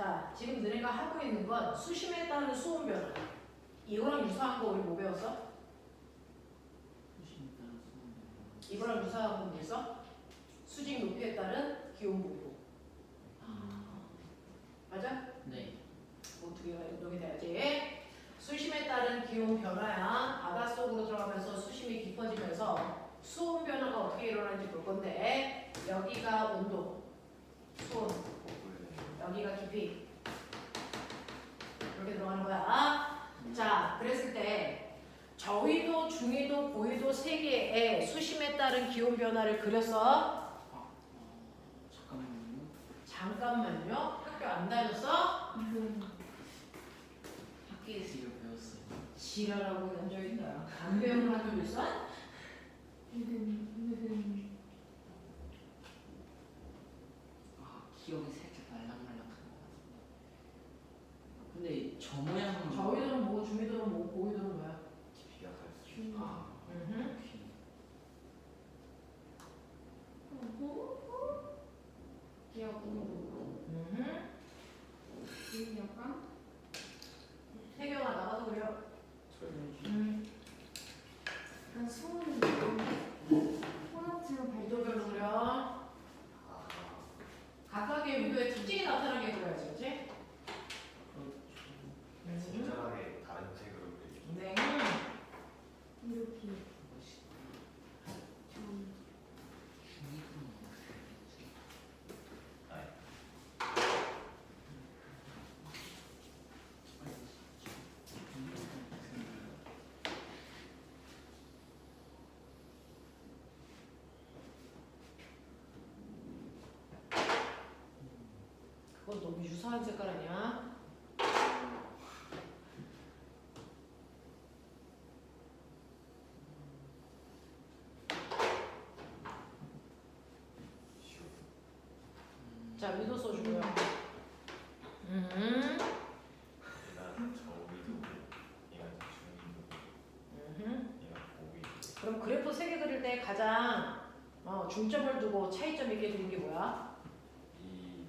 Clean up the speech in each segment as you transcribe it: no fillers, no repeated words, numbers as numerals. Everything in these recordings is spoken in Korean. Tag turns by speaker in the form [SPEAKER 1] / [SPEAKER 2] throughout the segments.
[SPEAKER 1] 자, 지금 너네가 하고 있는 건 수심에 따른 수온 변화. 이거랑 유사한 거 우리 뭐 배웠어? 이거랑 유사한 거 뭐였어? 수직 높이에 따른 기온 분포. 맞아?
[SPEAKER 2] 네.
[SPEAKER 1] 뭐 두 개가 연동이 돼야지. 수심에 따른 기온 변화야. 바닷속으로 들어가면서 수심이 깊어지면서 수온 변화가 어떻게 일어나는지 볼 건데, 여기가 온도, 수온, 여기가 깊이 이렇게 들어가는 거야. 자, 그랬을 때 저위도, 중위도, 고위도 세 개의 수심에 따른 기온 변화를 그렸어.
[SPEAKER 2] 잠깐만요.
[SPEAKER 1] 잠깐만요. 학교 안 다녔어?
[SPEAKER 2] 학교에서 이거 배웠어요.
[SPEAKER 1] 지랄하고 앉아있다. 안 배우는 학교도 있어?
[SPEAKER 2] 기억이 살짝 말랑말랑한 것 같은데. 근데 저 모양은
[SPEAKER 1] 저위도는 뭐고 중위도는 뭐고 고위도는 뭐야?
[SPEAKER 3] 깊이가 갈수
[SPEAKER 2] 음.
[SPEAKER 3] 아,
[SPEAKER 1] 태경아 나가서 그려. 위도별로 그려. 각각의 위도의 특징이 나타나게 그려야지, 그렇지?
[SPEAKER 3] 친절하게 다른 색으로 그리기.
[SPEAKER 1] 네. 그건 너무 유사한 색깔 아니야? 자, 위도 써주고요.
[SPEAKER 3] 얘가 저위도, 얘가 중위도, 얘가 고위도.
[SPEAKER 1] 그럼 그래프 3개 그릴 때 가장 중점을 두고 차이점 있게 그린 게 뭐야?
[SPEAKER 3] 이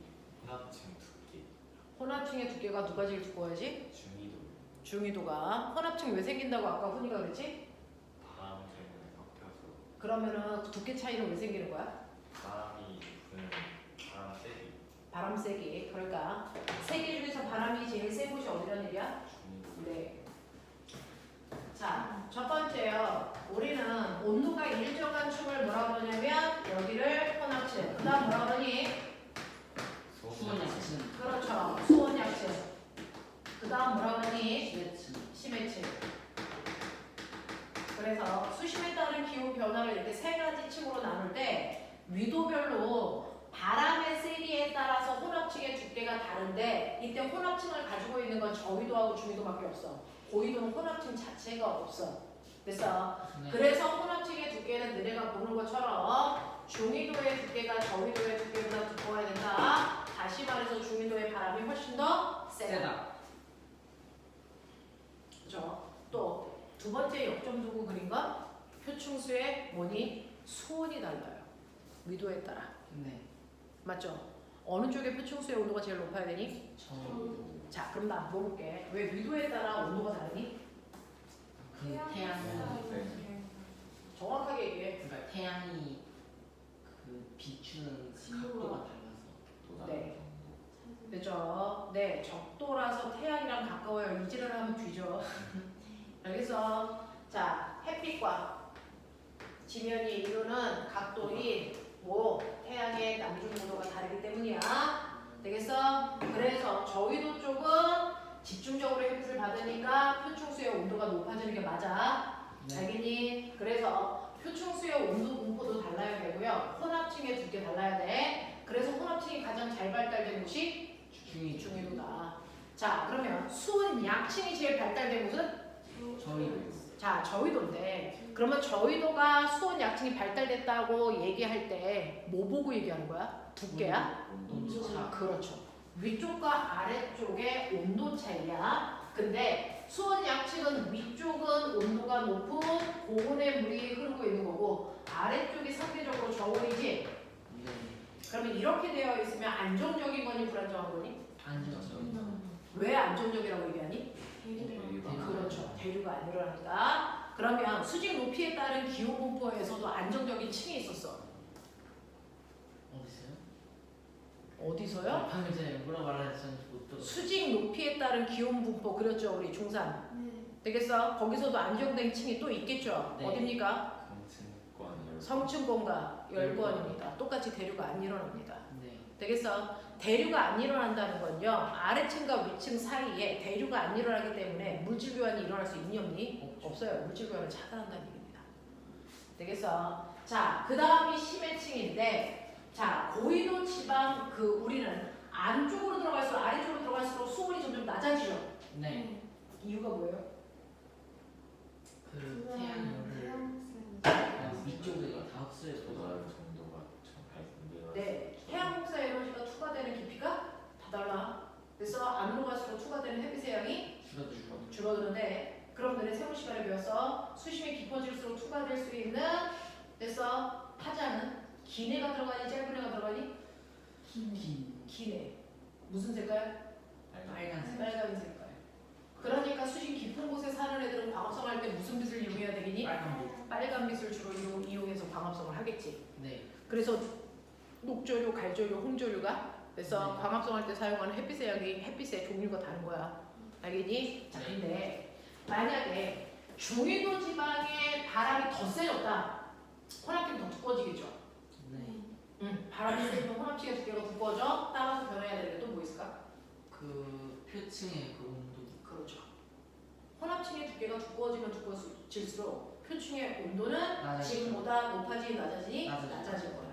[SPEAKER 3] 혼합층 두께,
[SPEAKER 1] 혼합층의 두께가 누가 제일 두꺼워야지?
[SPEAKER 3] 중위도,
[SPEAKER 1] 중위도가. 혼합층이 왜 생긴다고 아까 훈이가 그랬지?
[SPEAKER 3] 바람 때문에 섞여서
[SPEAKER 1] 그러면은 그 두께 차이는 왜 생기는 거야?
[SPEAKER 3] 바람이 부는 바람 세기,
[SPEAKER 1] 바람 세기. 그러니까 3개 중에서 바람이 제일 센 곳이 어디란 얘기야?
[SPEAKER 3] 중위도.
[SPEAKER 1] 네. 자, 첫 번째요. 우리는 온도가 일정한 층을 뭐라 그러냐면 여기를 혼합층. 그 다음 뭐라 그러니?
[SPEAKER 2] 수원 약층.
[SPEAKER 1] 그렇죠. 수온 약층. 그 다음 뭐라 그러니?
[SPEAKER 2] 심해층.
[SPEAKER 1] 심해층. 그래서 수심에 따른 기온 변화를 이렇게 3가지 층으로 나눌 때 위도별로 바람의 세기에 따라서 혼합층의 두께가 다른데, 이때 혼합층을 가지고 있는 건 저위도하고 중위도밖에 없어. 고위도는 혼합층 자체가 없어. 됐어?
[SPEAKER 2] 네.
[SPEAKER 1] 그래서 혼합층의 두께는 너네가 보는 것처럼 중위도의 두께가 저위도의 두께보다 두꺼워야 된다. 다시 말해서 중위도의 바람이 훨씬 더 세다.
[SPEAKER 2] 세다.
[SPEAKER 1] 그죠? 또 두 번째 역점 두고 그린 건 표층수의 뭐니? 수온이 달라요. 위도에 따라.
[SPEAKER 2] 네.
[SPEAKER 1] 맞죠? 어느 쪽의 표층수의 온도가 제일 높아야 되니?
[SPEAKER 2] 저
[SPEAKER 1] 자, 그럼 나 물어볼게. 왜 위도에 따라 온도가 다르니?
[SPEAKER 2] 그 태양이
[SPEAKER 1] 정확하게 얘기해.
[SPEAKER 2] 그러니까 태양이 그 비추는 각도가 달라서.
[SPEAKER 3] 또
[SPEAKER 1] 네.
[SPEAKER 3] 다른 정도.
[SPEAKER 1] 그죠? 네, 적도라서 태양이랑 가까워요. 이질을 하면 뒤져. 알겠어? 자, 햇빛과 지면이 이루는 각도인 뭐 태양의 남중고도가 다르기 때문이야. 되겠어? 그래서 저위도 쪽은 집중적으로 햇빛을 받으니까 표층수의 온도가 높아지는 게 맞아.
[SPEAKER 2] 네.
[SPEAKER 1] 알겠니? 그래서 표층수의 온도 분포도 달라야 되고요. 혼합층의 두께 달라야 돼. 그래서 혼합층이 가장 잘 발달된 곳이 중위도다. 자, 그러면 수온 약층이 제일 발달된 곳은?
[SPEAKER 2] 저희
[SPEAKER 1] 자, 저위도인데 그러면 저위도가 수온 약층이 발달됐다고 얘기할 때 뭐 보고 얘기하는 거야? 두께야?
[SPEAKER 2] 온도 차.
[SPEAKER 1] 그렇죠. 위쪽과 아래쪽의 온도 차이야. 근데 수온 약층은 위쪽은 온도가 높은 고온의 물이 흐르고 있는 거고 아래쪽이 상대적으로 저온이지.
[SPEAKER 2] 네.
[SPEAKER 1] 그러면 이렇게 되어 있으면 안정적인 거니 불안정한 거니?
[SPEAKER 2] 안정적.
[SPEAKER 1] 왜 안정적이라고 얘기하니?
[SPEAKER 3] 대류가
[SPEAKER 1] 그렇죠. 대류가 안 일어나니까. 그러면 수직 높이에 따른 기온 분포에서도 안정적인 층이 있었어.
[SPEAKER 2] 어디서요?
[SPEAKER 1] 어디서요?
[SPEAKER 2] 방금 전에 뭐라 말하셨는지 못 들었어요.
[SPEAKER 1] 수직 높이에 따른 기온 분포 그렸죠, 우리 중3. 되겠어? 거기서도 안정된 층이 또 있겠죠.
[SPEAKER 2] 네.
[SPEAKER 1] 어딥니까?
[SPEAKER 3] 성층권
[SPEAKER 1] 성층권과 열권입니다. 똑같이 대류가 안 일어납니다.
[SPEAKER 2] 네.
[SPEAKER 1] 되겠어? 대류가 안 일어난다는 건요, 아래층과 위층 사이에 대류가 안 일어나기 때문에 물질 교환이 일어날 수 있니 없니? 없어요. 물질 교환을 차단한다는 얘기입니다. 되겠어? 자, 그 다음이 심해층인데, 자, 고위도 지방 우리는 안쪽으로 들어갈수록 아래쪽으로 들어갈수록 수온이 점점 낮아지죠.
[SPEAKER 2] 네.
[SPEAKER 1] 이유가 뭐예요?
[SPEAKER 2] 그 태양열을 위쪽에 다 흡수해서
[SPEAKER 3] 도달 정도가 좀 밝은데
[SPEAKER 1] 네, 태양 복사 에너지가 투과되는 깊이가 다 달라. 그래서 안으로 갈수록 투과되는 햇빛의 양이
[SPEAKER 2] 줄어들고.
[SPEAKER 1] 줄어드는데, 그럼 너네 새로운 시간에 배웠어. 수심이 깊어질수록 투과될 수 있는, 그래서 파장은 긴 애가 들어가니 짧은 애가 들어가니? 긴 애. 무슨 색깔?
[SPEAKER 2] 빨간색.
[SPEAKER 1] 빨간 색깔. 그러니까 수심 깊은 곳에 사는 애들은 광합성 할 때 무슨 빛을 이용해야 되겠니?
[SPEAKER 2] 빨간색.
[SPEAKER 1] 빨간 빛을 주로 이용해서 광합성을 하겠지.
[SPEAKER 2] 네.
[SPEAKER 1] 그래서 녹조류, 갈조류, 홍조류가 그래서
[SPEAKER 2] 네.
[SPEAKER 1] 광합성 할 때 사용하는 햇빛의 양이 햇빛의 종류가 다른 거야. 알겠니? 자, 근데 만약에 중위도 지방에 바람이 더 세졌다. 혼합층이 더 두꺼워지겠죠.
[SPEAKER 2] 네.
[SPEAKER 1] 바람이 세면 혼합층의 두께가 두꺼워져. 따라서 변해야 되는 게 또 뭐 있을까?
[SPEAKER 2] 그 표층의 그 온도.
[SPEAKER 1] 그렇죠. 혼합층의 두께가 두꺼워지면 두꺼워질수록 표층의 온도는
[SPEAKER 2] 낮아지죠.
[SPEAKER 1] 지금보다 높아지니 낮아지니
[SPEAKER 2] 낮아지죠.
[SPEAKER 1] 낮아질 거야.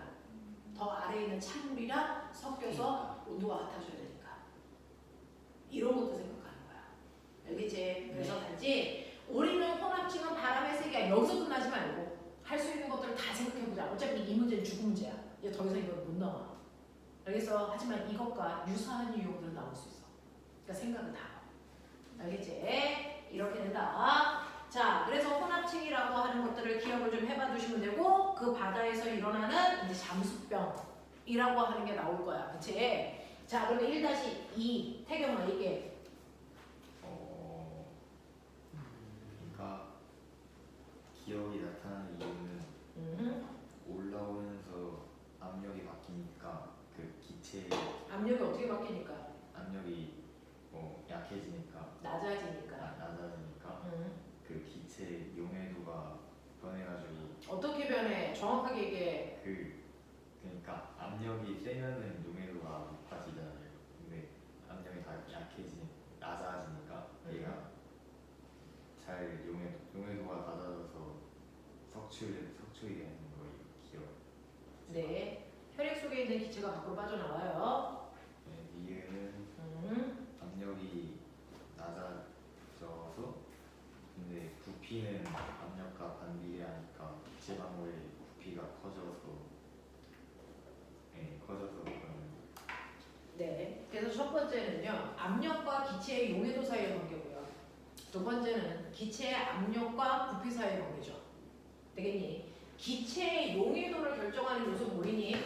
[SPEAKER 1] 더 아래에 있는 찬물이랑 섞여서 온도가 같아져야 되니까. 이런 것도 생각하는 거야. 알겠지? 그래서 단지 우리는 혼합층은 바람의 세기야. 여기서 끝나지 말고 할 수 있는 것들을 다 생각해보자. 어차피 이 문제는 죽은 문제야. 이제 더 이상 이건 못 나와. 알겠어? 하지만 이것과 유사한 유형들은 나올 수 있어. 그러니까 생각은 다. 알겠지? 이렇게 된다. 자, 그래서 혼합층이라고 하는 것들을 기억을 좀 해봐 두시면 되고, 그 바다에서 일어나는 이제 잠수병이라고 하는 게 나올 거야. 그치? 자, 그러면 1-2 태경아 이게
[SPEAKER 3] 그러니까 기억이 나타나는 이유는 올라오면서 압력이 바뀌니까 그 기체의
[SPEAKER 1] 압력이 어떻게 바뀌니까?
[SPEAKER 3] 압력이 약해지니까
[SPEAKER 1] 낮아지니까.
[SPEAKER 3] 낮아지니까 그 기체의 용해도가 변해가지고
[SPEAKER 1] 어떻게 변해? 정확하게 얘기해.
[SPEAKER 3] 그러니까 압력이 세면은 용해도가 높아지잖아요. 근데 압력이 다 낮아지니까 얘가 잘 용해도가 낮아져서 석출이 되는 거예요. 기억.
[SPEAKER 1] 네. 혈액 속에 있는 기체가 밖으로 빠져나와요.
[SPEAKER 3] 네, 이유는 압력이 낮아져서 근데 부피는 압력과 반비례하니까 기체 방울의 부피가 커져서 그런
[SPEAKER 1] 네. 그래서 첫 번째는요, 압력과 기체의 용해도 사이의 관계고요. 두 번째는 기체의 압력과 부피 사이의 관계죠. 되겠니? 기체의 용해도를 결정하는 요소는 뭐니?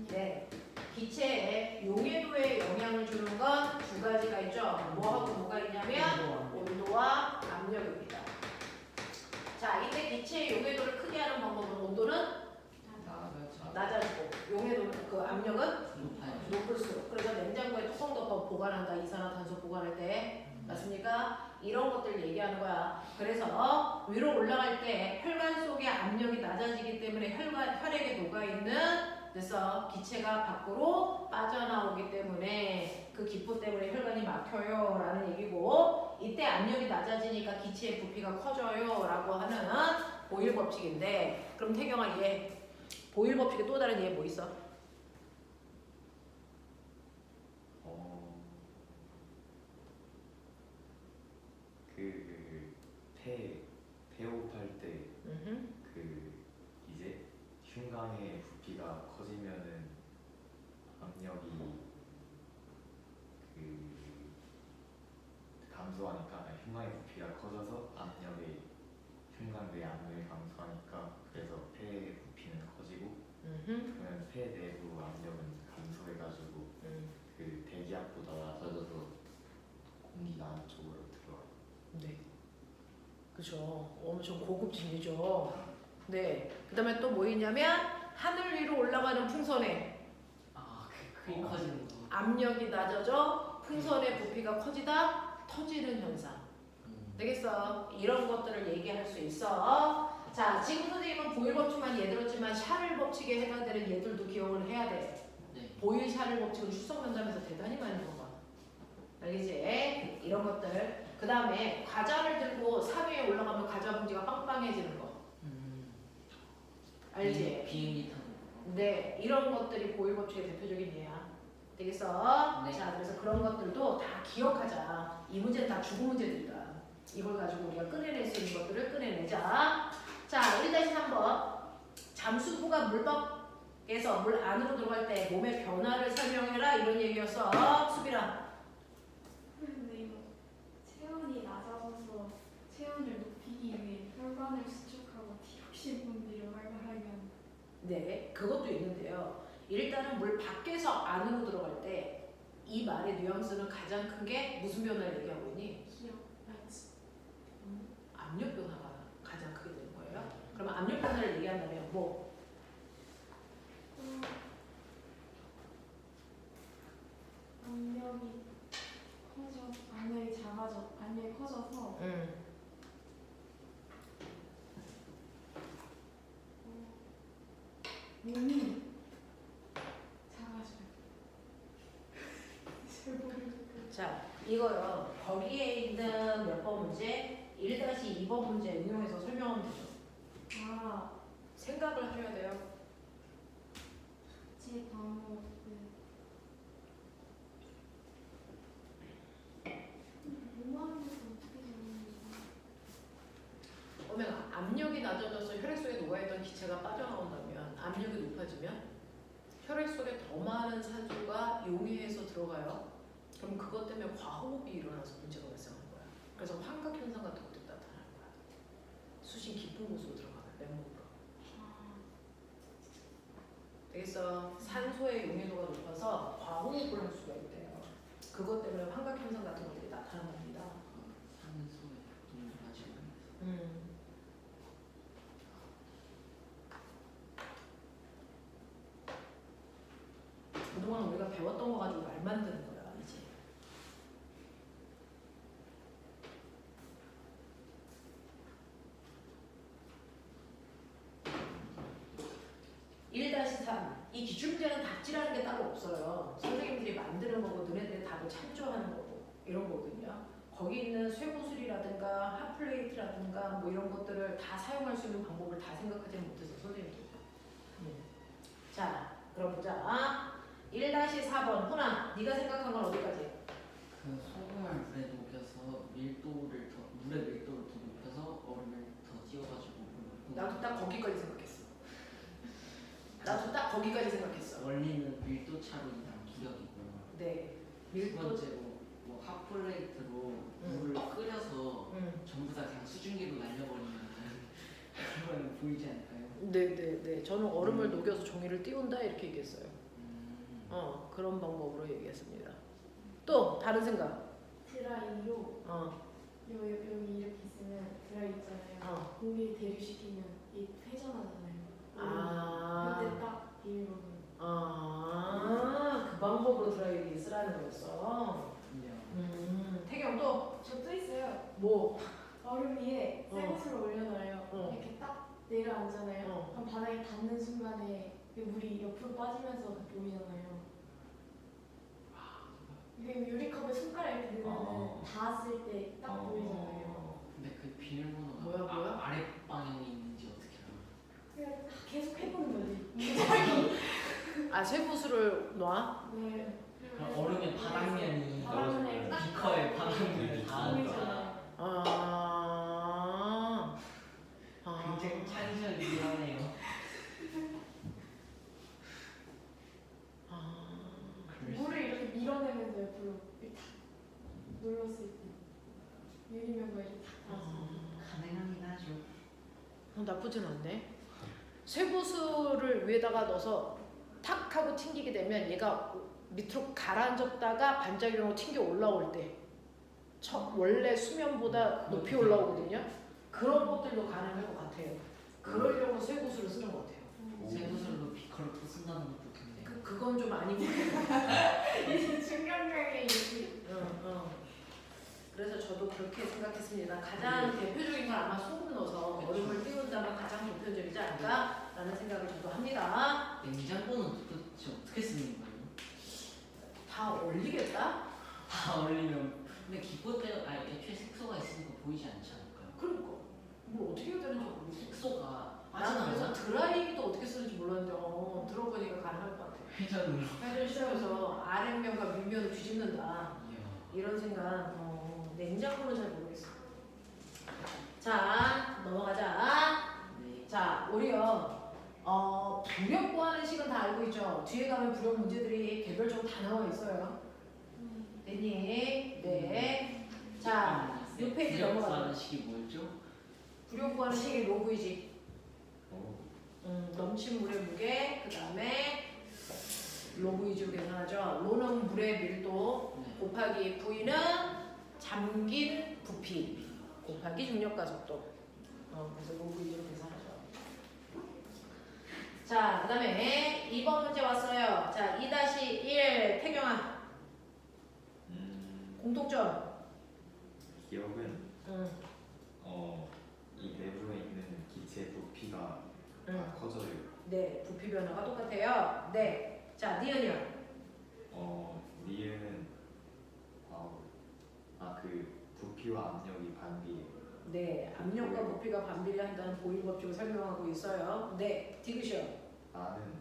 [SPEAKER 1] 네. 기체의 용해도에 영향을 주는 건 두 가지가 있죠. 뭐하고 뭐가 있냐면 온도와 압력입니다. 자, 이때 기체의 용해도를 크게 하는 방법은 온도는 낮아지고 용해도는 그 압력은
[SPEAKER 2] 높아요.
[SPEAKER 1] 높을수록. 그래서 냉장고에 뚜껑 덮어 보관한다. 이산화탄소 보관할 때. 맞습니까? 이런 것들 얘기하는 거야. 그래서 위로 올라갈 때 혈관 속의 압력이 낮아지기 때문에 혈액에 녹아있는 그래서 기체가 밖으로 빠져나오기 때문에 그 기포 때문에 혈관이 막혀요 라는 얘기고, 이때 압력이 낮아지니까 기체의 부피가 커져요 라고 하는 보일 법칙인데, 그럼 태경아 얘 보일 법칙의 또 다른 예 뭐 있어?
[SPEAKER 3] 배호흡할 때 이제 흉곽의 부피가 커지면은 압력이 감소하니까 흉곽의 부피가 커져서 흉곽 내 압력이 감소하니까 그래서 폐의 부피는 커지고 그러면 폐 내부 압력은 감소 해가지고 그 대기압보다 낮아져서 공기가 안쪽으로 들어와요.
[SPEAKER 1] 네. 그죠. 엄청 고급 진리죠. 네. 그다음에 또 뭐 있냐면 하늘 위로 올라가는 풍선에
[SPEAKER 2] 아, 크게 커지는 거.
[SPEAKER 1] 압력이 낮아져 풍선의 부피가 커지다 터지는 현상. 되겠어? 이런 것들을 얘기할 수 있어. 자, 지금 선생님은 보일 법칙만 예들었지만 샤를 법칙에 해당되는 얘들도 기억을 해야 돼.
[SPEAKER 2] 네.
[SPEAKER 1] 보일 샤를 법칙은 출석 면접에서 대단히 많이 들어가. 알겠지? 이런 것들. 그 다음에 과자를 들고 산 위에 올라가면 과자 봉지가 빵빵해지는 거. 알지?
[SPEAKER 2] 비행기 타는 거.
[SPEAKER 1] 네, 이런 것들이 보일 법칙의 대표적인 예야. 되겠어?
[SPEAKER 2] 네.
[SPEAKER 1] 자, 그래서 그런 것들도 다 기억하자. 이 문제는 다 주고 문제들이다. 이걸 가지고 우리가 꺼내낼 수 있는 것들을 꺼내내자. 자, 1-3번. 잠수부가 물밖에서 물 안으로 들어갈 때 몸의 변화를 설명해라. 이런 얘기였어. 수빈아.
[SPEAKER 4] 근데 이거 체온이 낮아져서 체온을 높이기 위해 혈관을 수축하고 디옥신 분비를 활발하면
[SPEAKER 1] 네, 그것도 있는데요. 일단은 물 밖에서 안으로 들어갈 때 이 말의 뉘앙스는 가장 큰 게 무슨 변화를 얘기하고 있니?
[SPEAKER 4] 기억 알지?
[SPEAKER 1] 압력 변화가 가장 크게 되는 거예요. 그러면 압력 변화를 얘기한다면 뭐?
[SPEAKER 4] 압력이 압력이 작아져 압력이 커져서 몸이 작아져요. 잘 모르겠어요.
[SPEAKER 1] 자, 이거요. 거기에 있는 몇 번 문제? 1-2번 문제 응용해서 설명하면 되죠.
[SPEAKER 4] 아,
[SPEAKER 1] 생각을 하셔야 돼요.
[SPEAKER 4] 제 과목 뭐하는 데서 어떻게 적는지
[SPEAKER 1] 그러면 압력이 낮아져서 혈액 속에 녹아있던 기체가 빠져나온다면 압력이 높아지면 혈액 속에 더 많은 산소가 용해해서 들어가요. 그럼 그것 때문에 과호흡이 일어나서 문제가 발생하는 거야. 그래서 환각 현상 같은 것들이 나타나는 거야. 수신 깊은 곳으로 들어가는 맨몸으로. 되겠어? 산소의 용해도가 높아서 과호흡을 할 수가 있대요. 그것 때문에 환각 현상 같은 것들이 나타납니다.
[SPEAKER 2] 산소에 동일하지.
[SPEAKER 1] 그동안 우리가 배웠던 거 가지고 말 만드는 거야, 이제. 이 기출문제는 답지라는 게 따로 없어요. 선생님들이 만드는 거고 너네들이 답을 참조하는 거고 이런 거거든요. 거기 있는 쇠구슬이라든가 핫플레이트라든가 뭐 이런 것들을 다 사용할 수 있는 방법을 다 생각하지 못해서 선생님들. 자, 그럼 보자. 1-4번 훈아, 네가 생각한 건 어디까지?
[SPEAKER 2] 그 소금을 물에 녹여서 물의 밀도를 더 높여서 얼음을 더 띄워가지고
[SPEAKER 1] 나도 딱 거기까지 생각했어. 나도 딱 거기까지 생각했어.
[SPEAKER 2] 원리는 밀도 차로 인한 기억이고
[SPEAKER 1] 네.
[SPEAKER 2] 두
[SPEAKER 1] 밀도.
[SPEAKER 2] 번째로 뭐 핫플레이트로 물을 끓여서 전부 다 그냥 수증기로 날려버리면 그건 보이지 않을까요?
[SPEAKER 1] 네네네. 저는 얼음을 녹여서 종이를 띄운다 이렇게 얘기했어요. 그런 방법으로 얘기했습니다. 또 다른 생각.
[SPEAKER 4] 드라이로 여기 이렇게 있으면 드라이 있잖아요. 공기 대류시키면 이 회전하잖아요. 그때 딱 비밀번호.
[SPEAKER 1] 그 방법으로 드라이기 쓰라는 거였어. 태경도
[SPEAKER 4] 저도 있어요.
[SPEAKER 1] 뭐?
[SPEAKER 4] 얼음 위에 쇠구슬을 올려놔요. 이렇게 딱 내려앉잖아요. 그럼 바닥에 닿는 순간에 그 물이 옆으로 빠지면서 보이잖아요. 이게 유리컵에 손가락 이렇게 넣으면 닿았을 때 딱 보이잖아요.
[SPEAKER 2] 근데 그 비밀번호가
[SPEAKER 1] 뭐야?
[SPEAKER 2] 아래 방향에 있는지 어떻게 알아?
[SPEAKER 4] 그냥 계속 해보는 거지.
[SPEAKER 1] 쇠구슬을 놔?
[SPEAKER 4] 네.
[SPEAKER 2] 그럼 얼음의 바닥면이
[SPEAKER 4] 바닥면에 딱
[SPEAKER 2] 비커의 바닥면에 닿으니까 굉장히 찬시하긴 하네요.
[SPEAKER 4] 물을 이렇게 밀어내면서 옆으로 이렇게 탁 눌렀을 때 유리면과 이렇게 탁 닿았어요.
[SPEAKER 2] 가능하긴 하죠.
[SPEAKER 1] 나쁘진 않네. 쇠구슬을 위에다가 넣어서 탁 하고 튕기게 되면 얘가 밑으로 가라앉았다가 반작용으로 튕겨 올라올 때 원래 수면보다 높이 올라오거든요. 그런 것들도 가능할 것 같아요. 그러려고 쇠구슬을 쓰는 것 같아요.
[SPEAKER 2] 쇠구슬로 비커를 쓴다는 것도 좋네요.
[SPEAKER 1] 그건 좀 아니고.
[SPEAKER 4] 이게 충격적인 얘기.
[SPEAKER 1] 그래서 저도 그렇게 생각했습니다. 가장 대표적인 건 아마 소금 넣어서 얼음을 띄운다면 가장 보편적이지 않을까라는 생각을 저도 합니다.
[SPEAKER 2] 냉장고는 도대체 어떻게 쓰는 거예요?
[SPEAKER 1] 다 얼리겠다?
[SPEAKER 2] 다 얼리면 근데 기포대가 애초에 색소가 있으니까 보이지 않지 않을까요?
[SPEAKER 1] 그러니까 뭘 어떻게 해야 되는지 모르겠어.
[SPEAKER 2] 색소가
[SPEAKER 1] 나는 그래서
[SPEAKER 2] 빠져나가나?
[SPEAKER 1] 드라이기도 어떻게 쓰는지 몰랐는데 들어보니까 가능할 것 같아.
[SPEAKER 2] 회전으로.
[SPEAKER 1] 회전 시험에서 아랫면과 밑면을 뒤집는다.
[SPEAKER 2] 이야.
[SPEAKER 1] 이런 생각. 냉장고는 잘 모르겠어. 자 넘어가자.
[SPEAKER 2] 네.
[SPEAKER 1] 자 우리요. 부력 구하는 식은 다 알고 있죠. 뒤에 가면 부력 문제들이 개별적으로 다 나와 있어요. 됐니? 네. 자 6페이지 넘어가자.
[SPEAKER 2] 하는 식이 뭐였죠?
[SPEAKER 1] 부력 구하는 식이 로그이지. 넘친 물의 무게, 그 다음에 로그 위주로 계산하죠. 로는 물의 밀도
[SPEAKER 2] 네.
[SPEAKER 1] 곱하기 V는 잠긴 부피 곱하기 중력 가속도. 그래서 로그 위주로 계산하죠. 자, 그 다음에 2번 문제 왔어요. 자, 2-1 태경아. 공통점.
[SPEAKER 3] 기억은 이 내부에 있는 기체 부피가 커져요.
[SPEAKER 1] 네, 부피 변화가 똑같아요. 네. 자, 니은이요.
[SPEAKER 3] 니은은 그 부피와 압력이 반비예요.
[SPEAKER 1] 네, 압력과 부피가 반비례한다는 보일 법칙을 설명하고 있어요. 네, 디귿이요.
[SPEAKER 3] 나는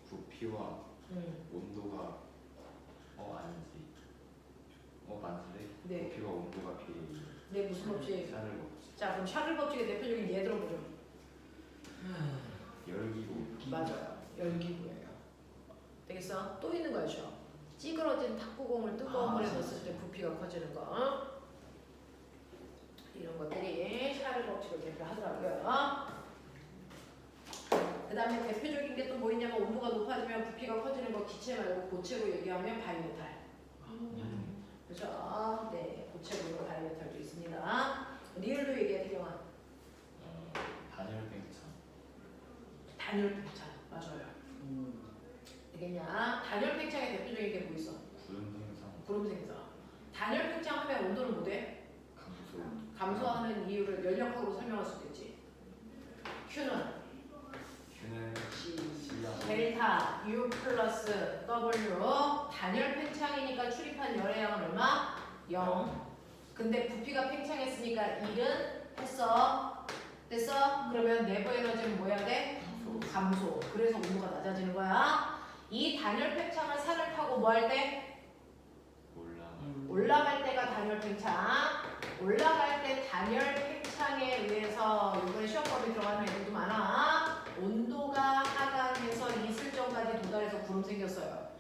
[SPEAKER 3] 부피와 온도가 아니지. 맞는데
[SPEAKER 1] 네.
[SPEAKER 3] 부피와 온도가 비례해요.
[SPEAKER 1] 네, 무슨 법칙?
[SPEAKER 3] 샤를 법칙.
[SPEAKER 1] 자, 그럼 샤를 법칙의 대표적인 예 들어보죠.
[SPEAKER 3] 열기고
[SPEAKER 1] 맞아요. 열기구예요. 되겠어? 또 있는 거죠. 찌그러진 탁구공을 뜨거운 물에 넣었을 때 부피가 커지는 거. 이런 것들이 샤를 법칙을 대표하더라고요. 그 다음에 대표적인 게 또 뭐 있냐면 온도가 높아지면 부피가 커지는 거 기체 말고 고체로 얘기하면 바이메탈. 그죠? 네, 고체로 바이메탈도 있습니다. 리을도 얘기해, 태경아.
[SPEAKER 3] 단열 팽창.
[SPEAKER 1] 단열 팽창. 맞아요. 되겠냐? 단열 팽창의 대표적인 게 뭐 있어?
[SPEAKER 3] 구름 생성.
[SPEAKER 1] 구름 생성. 단열 팽창하면 온도는 뭐 돼?
[SPEAKER 3] 감소.
[SPEAKER 1] 감소하는 이유를 연력학으로 설명할 수도 있지. Q는
[SPEAKER 3] Q는 C야.
[SPEAKER 1] 델타 U 플러스 W. 단열 팽창이니까 출입한 열의 양은 얼마? 0. 근데 부피가 팽창했으니까 1은 했어. 됐어? 그러면 내부 에너지는 뭐 해야 돼? 감소. 그래서 온도가 낮아지는 거야. 이 단열 팽창을 산을 타고 뭐 할 때? 올라갈 때가 단열 팽창. 올라갈 때 단열 팽창에 의해서 이번에 시험법에 들어가는 애들도 많아. 온도가 하강해서 이슬점까지 도달해서 구름 생겼어요.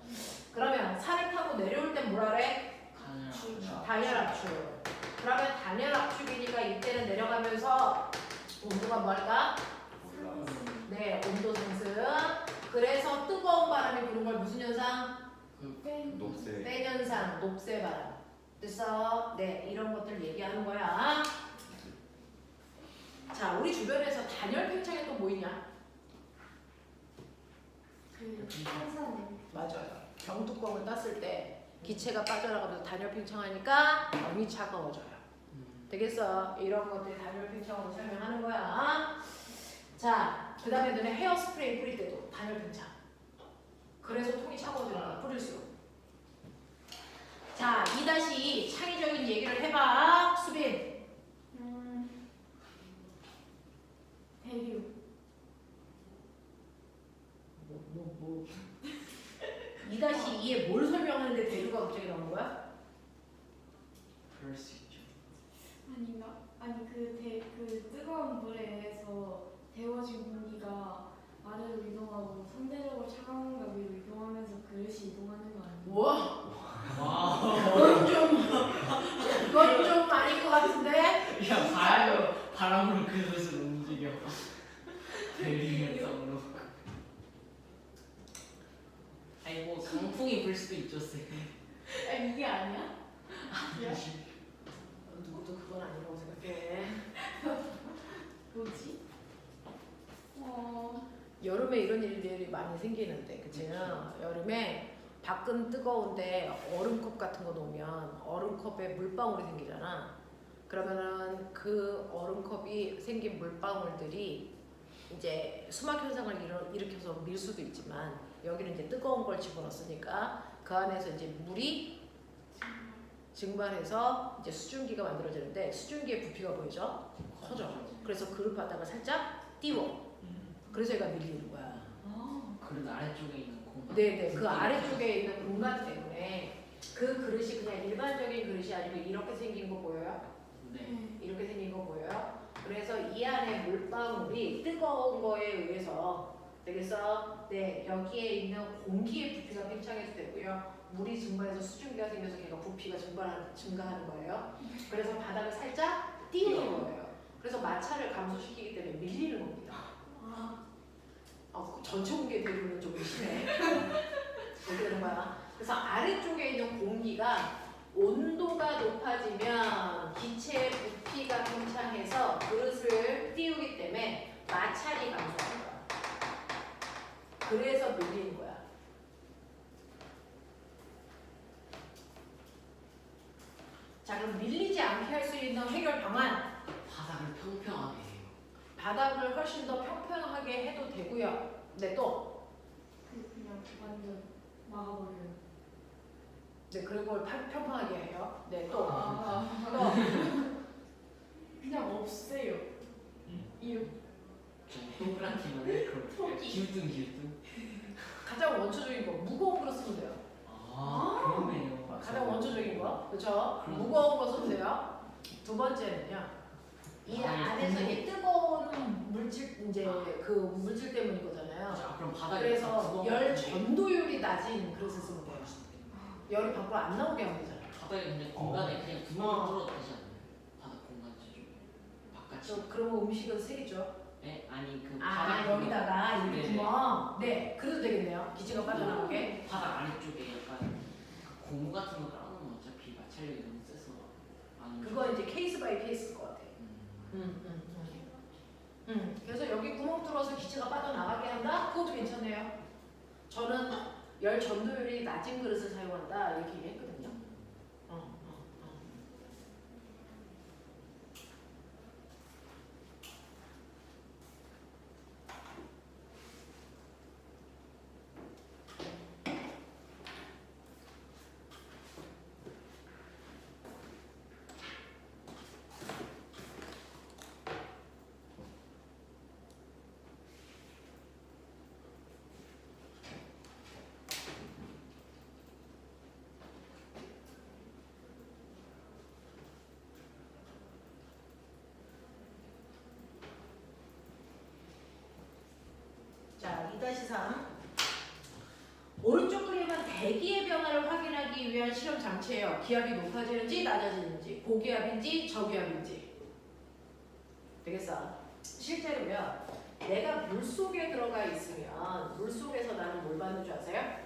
[SPEAKER 1] 그러면 산을 타고 내려올 땐 뭐라 그래? 단열 압축. 그러면 단열 압축이니까 이때는 내려가면서 온도가 뭐 할까? 네, 온도 상승. 그래서 뜨거운 바람이 부는 걸 무슨 현상?
[SPEAKER 3] 녹색.
[SPEAKER 1] 팬 현상, 녹색 바람. 그래서 네, 이런 것들 얘기하는 거야. 자, 우리 주변에서 단열 팽창에 또 뭐 있냐?
[SPEAKER 4] 탄산음.
[SPEAKER 1] 맞아요. 병뚜껑을 땄을 때 기체가 빠져나가면서 단열 팽창하니까 병이 차가워져요. 되겠어? 이런 것들 단열 팽창으로 설명하는 거야. 자, 그 다음에 너네 헤어스프레이 뿌릴 때도 단열 팽창. 그래서 통이 차가워지는 거야, 뿌릴수록. 자, 2-2 창의적인 얘기를 해봐. 수빈.
[SPEAKER 4] 대류.
[SPEAKER 1] 뭐. 2-2에 뭘 설명하는데 대류가 갑자기 나온 거야?
[SPEAKER 2] 그럴 수 있죠.
[SPEAKER 4] 아닌가? 아니 그 뜨거운 물에 의해서 데워진 공기가 아래로 이동하고 상대적으로 차가운 공기가 위로 이동하면서 그릇이 이동하는 거 아니에요?
[SPEAKER 1] 우와.
[SPEAKER 2] 와.
[SPEAKER 1] 그건 좀 아닌 것 같은데?
[SPEAKER 2] 야, 바람으로 그릇을 움직여. 대리현상으로. 아니 뭐 강풍이 불 수도 있죠 쌤.
[SPEAKER 4] 아니 이게 아니야?
[SPEAKER 1] 누구도 그건 아니라고 생각해.
[SPEAKER 4] 뭐지?
[SPEAKER 1] 여름에 이런 일들이 많이 생기는데, 그치요? 여름에 밖은 뜨거운데 얼음컵 같은 거 놓으면 얼음컵에 물방울이 생기잖아. 그러면은 그 얼음컵이 생긴 물방울들이 이제 수막 현상을 일으켜서 밀 수도 있지만, 여기는 이제 뜨거운 걸 집어넣었으니까 그 안에서 이제 물이 증발해서 이제 수증기가 만들어지는데, 수증기의 부피가 보이죠? 커져. 그래서 그릇 바닥을 살짝 띄워. 그래서 얘가 밀리는 거야.
[SPEAKER 2] 그릇 아래쪽에 있는 공간.
[SPEAKER 1] 네네, 그 아래쪽에 있는 공간 때문에 그 그릇이 그냥 일반적인 그릇이 아니고 이렇게 생긴 거 보여요?
[SPEAKER 2] 네.
[SPEAKER 1] 이렇게 생긴 거 보여요? 그래서 이 안에 물방울이 뜨거운 거에 의해서 되겠어? 네, 여기에 있는 공기의 부피가 팽창해도 되고요. 물이 증발해서 수증기가 생겨서 걔가 부피가 증가하는 거예요. 그래서 바닥을 살짝 띄우는 거예요. 그래서 마찰을 감소시키기 때문에 밀리는 겁니다. 전체 공기의 대류는 좀 심해. 그렇게 되는 거야. 그래서 아래쪽에 있는 공기가 온도가 높아지면 기체의 부피가 팽창해서 그릇을 띄우기 때문에 마찰이 감소하는 거야. 그래서 밀리는 거야. 자, 그럼 밀리지 않게 할 수 있는 해결 방안.
[SPEAKER 2] 바닥을 평평하게 해요.
[SPEAKER 1] 바닥을 훨씬 더 평평하게 해도 되고요. 네, 또.
[SPEAKER 4] 그냥 완전 막아버려요.
[SPEAKER 1] 네, 그리고 평평하게 해요. 네, 또.
[SPEAKER 4] 아,
[SPEAKER 1] 또.
[SPEAKER 4] 그냥 없애요. 이렇게.
[SPEAKER 2] 동그랗게만 해. 그럼
[SPEAKER 4] 토끼.
[SPEAKER 2] 기우뚱.
[SPEAKER 1] 가장 원초적인 거 무거운 거 쓰면 돼요.
[SPEAKER 2] 그러네요.
[SPEAKER 1] 가장 원초적인 거, 그렇죠?
[SPEAKER 2] 그럼.
[SPEAKER 1] 무거운 거 쓰면 돼요. 두 번째는요. 이 안에서 이 뜨거운 물질 이제 그 물질 때문인 거잖아요.
[SPEAKER 2] 그럼 바닥에
[SPEAKER 1] 그래서 열 전도율이 낮은 그릇을 쓰면 돼요. 열이 밖으로 안 나오게 하면 되잖아요.
[SPEAKER 2] 바닥에 그냥 공간에 그냥 구멍을 뚫어도 되지 않나요? 바닥 공간 쪽에 바깥이.
[SPEAKER 1] 그러면 음식은 색이죠.
[SPEAKER 2] 네? 아니 그
[SPEAKER 1] 아,
[SPEAKER 2] 바닥
[SPEAKER 1] 여기다가 이렇게
[SPEAKER 2] 네네.
[SPEAKER 1] 구멍. 네, 그래도 되겠네요. 기체가 빠져나오게.
[SPEAKER 2] 바닥 아래쪽에 약간 그 고무 같은 거 깔아놓으면 어차피 마찰력이 너무 세서 안
[SPEAKER 1] 그거 이제 케이스 바이 케이스일 것 같아. 그래서 여기 구멍 뚫어서 기체가 빠져나가게 한다? 그것도 괜찮네요. 저는 열 전도율이 낮은 그릇을 사용한다 이렇게 얘기했거든요. 자, 2-3. 오른쪽 그림은 대기의 변화를 확인하기 위한 실험 장치예요. 기압이 높아지는지 낮아지는지, 고기압인지 저기압인지. 되겠어? 실제로요. 내가 물 속에 들어가 있으면 물 속에서 나는 뭘 받는 줄 아세요?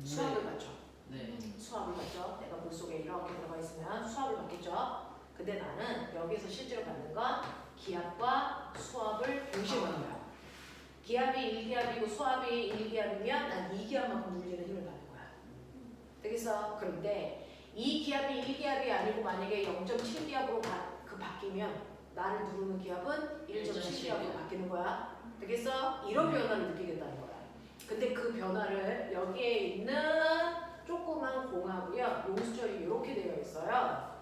[SPEAKER 1] 수압을 받죠.
[SPEAKER 2] 네.
[SPEAKER 1] 수압을 받죠. 내가 물 속에 이렇게 들어가 있으면 수압을 받겠죠. 근데 나는 여기서 실제로 받는 건 기압과 수압을 동시에 받는 거야. 기압이 1기압이고 수압이 1기압이면 난 2기압만큼 눌리는 힘을 받는 거야. 되겠어? 그런데 이 기압이 1기압이 아니고 만약에 0.7기압으로 바뀌면 나를 누르는 기압은 1.7기압으로 바뀌는 거야. 되겠어? 이런 변화를 느끼겠다는 거야. 근데 그 변화를 여기에 있는 조그만 공하고요. 용수철이 이렇게 되어 있어요.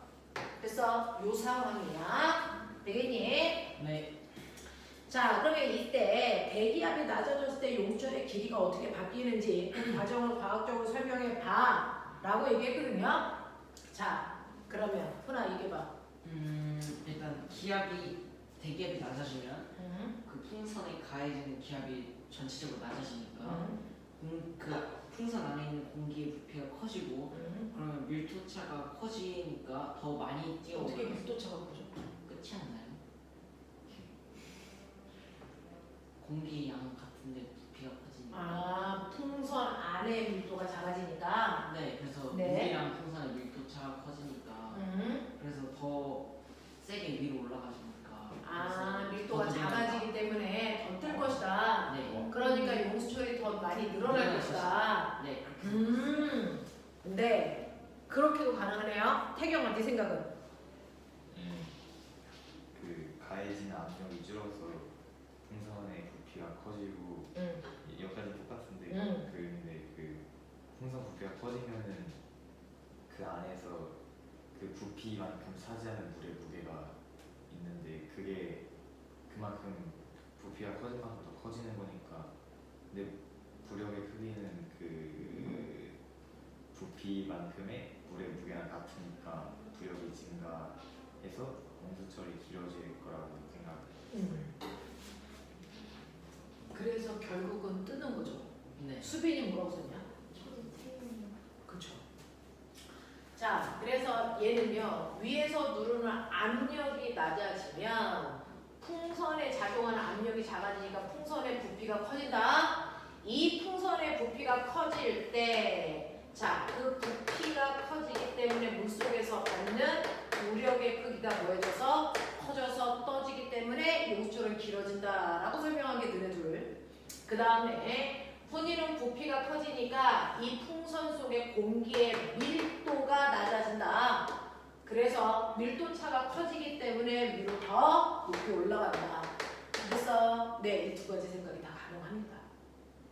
[SPEAKER 1] 그래서 이 상황이야. 되겠니?
[SPEAKER 2] 네.
[SPEAKER 1] 자, 그러면 이때 대기압이 낮아졌을 때 용수철의 길이가 어떻게 바뀌는지 그 과정을 과학적으로 설명해 봐 라고 얘기했거든요. 자, 그러면 훈아 얘기해봐.
[SPEAKER 2] 일단 대기압이 낮아지면 그 풍선에 가해지는 기압이 전체적으로 낮아지니까 그 풍선 안에 있는 공기의 부피가 커지고 그러면 밀도차가 커지니까 더 많이
[SPEAKER 1] 어떻게
[SPEAKER 2] 뛰어오르면
[SPEAKER 1] 밀도차가 커져?
[SPEAKER 2] 끝이 안 나요? 공기 양 같은데 부피가 커지니까
[SPEAKER 1] 아, 풍선 안에
[SPEAKER 2] 세게 위로 올라가시니까
[SPEAKER 1] 아, 밀도가
[SPEAKER 2] 더
[SPEAKER 1] 작아지기 때문에 더 뜰 것이다.
[SPEAKER 2] 네.
[SPEAKER 1] 그러니까 용수철이 더 많이 늘어날 것이다.
[SPEAKER 2] 네. 그렇게
[SPEAKER 1] 네. 그렇게도 가능하네요. 태경아, 네 생각은?
[SPEAKER 3] 그 가해진 압력이 줄어서 풍선의 부피가 커지고
[SPEAKER 1] 응.
[SPEAKER 3] 여기까지 똑같은데
[SPEAKER 1] 응.
[SPEAKER 3] 근데 그 풍선 부피가 커지면은 그 안에서 그 부피만큼 차지하는 물의 무게가 있는데 그게 그만큼 부피가 커진 만큼 더 커지는 거니까 근데 부력의 크기는 그 부피만큼의 물의 무게랑 같으니까 부력이 증가해서 홍수철이 길어질 거라고 생각해요.
[SPEAKER 1] 그래서 결국은 뜨는 거죠.
[SPEAKER 2] 네.
[SPEAKER 1] 수빈이 뭐라고 썼냐?
[SPEAKER 4] 저도 태용이요.
[SPEAKER 1] 그쵸. 자, 그래서 얘는요, 위에서 누르는 압력이 낮아지면 풍선에 작용하는 압력이 작아지니까 풍선의 부피가 커진다. 이 풍선의 부피가 커질 때, 자, 그 부피가 커지기 때문에 물속에서 받는 무력의 크기가 뭐해져서 커져서 떠지기 때문에 용수철은 길어진다라고 설명한 게 너네들. 그 다음에 혼이는 부피가 커지니까 이 풍선 속의 공기의 밀도가 낮아진다. 그래서 밀도차가 커지기 때문에 위로 더 높이 올라간다. 그래서 네, 이 두 가지 생각이 다 가능합니다.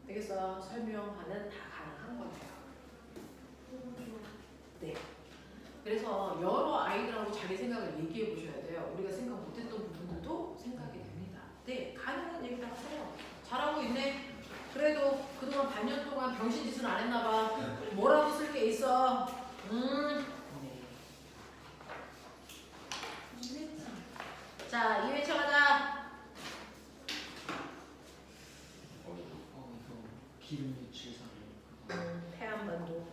[SPEAKER 1] 되겠어? 설명하는 다 가능한 거예요. 네. 그래서 여러 아이들하고 자기 생각을 얘기해 보셔야 돼요. 우리가 생각 못했던 부분들도 생각이 됩니다. 네, 가능한 얘기를 하세요. 잘하고 있네. 그래도 그동안 반년 동안 병신 짓은 안 했나 봐. 뭐라도 쓸 게 있어.
[SPEAKER 2] 네.
[SPEAKER 1] 자, 2회차 가자.
[SPEAKER 2] 이거 기름 유출상.
[SPEAKER 1] 태안반도.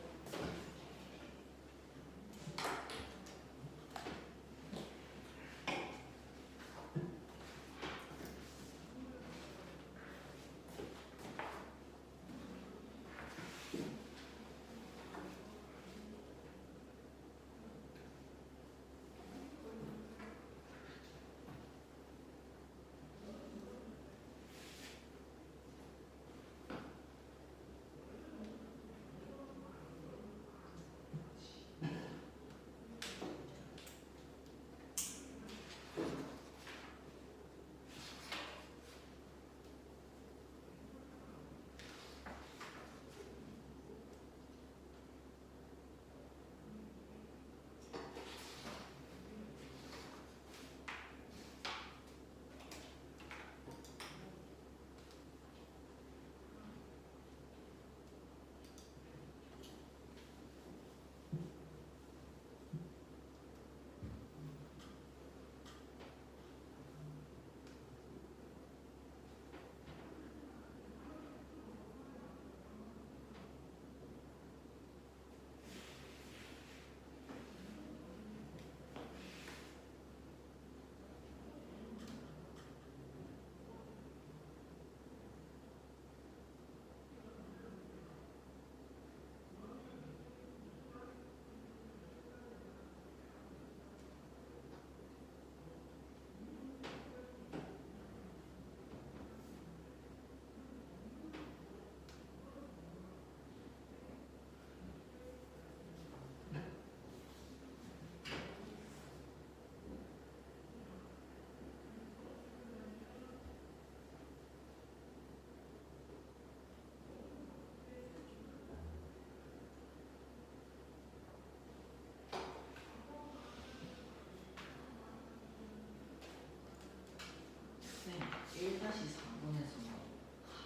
[SPEAKER 2] 네. 1-4번에서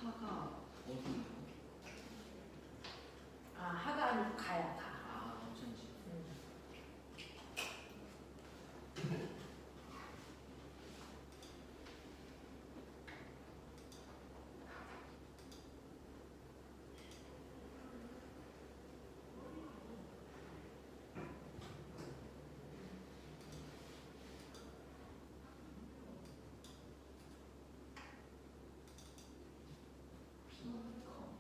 [SPEAKER 2] 하가 어디예요?
[SPEAKER 1] 아, 하가 아니고 가야 가.
[SPEAKER 2] 아, 어쩐지. 비커.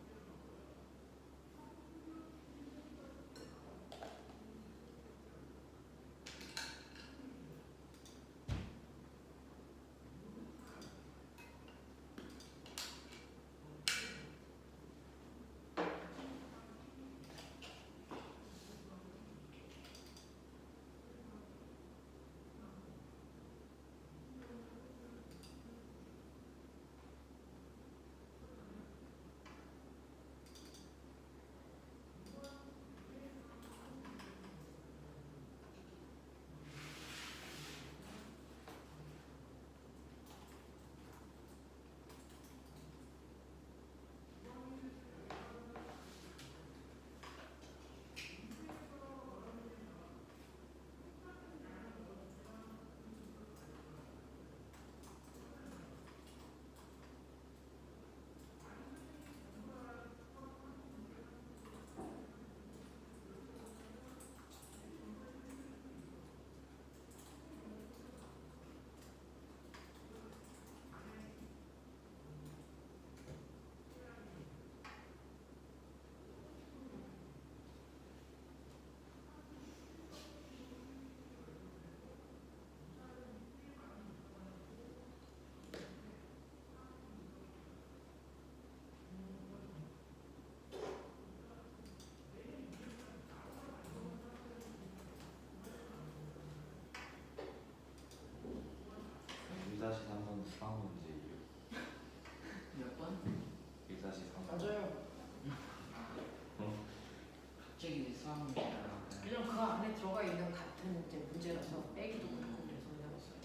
[SPEAKER 3] 수학 문제예요.
[SPEAKER 2] 몇 번?
[SPEAKER 3] 143.
[SPEAKER 1] 맞아요.
[SPEAKER 2] 갑자기 왜 수학 문제가 나올까요?
[SPEAKER 1] 왜냐면 그 안에 들어가 있는 같은 이제 문제라서 빼기도 그렇고 그래서 해봤어요.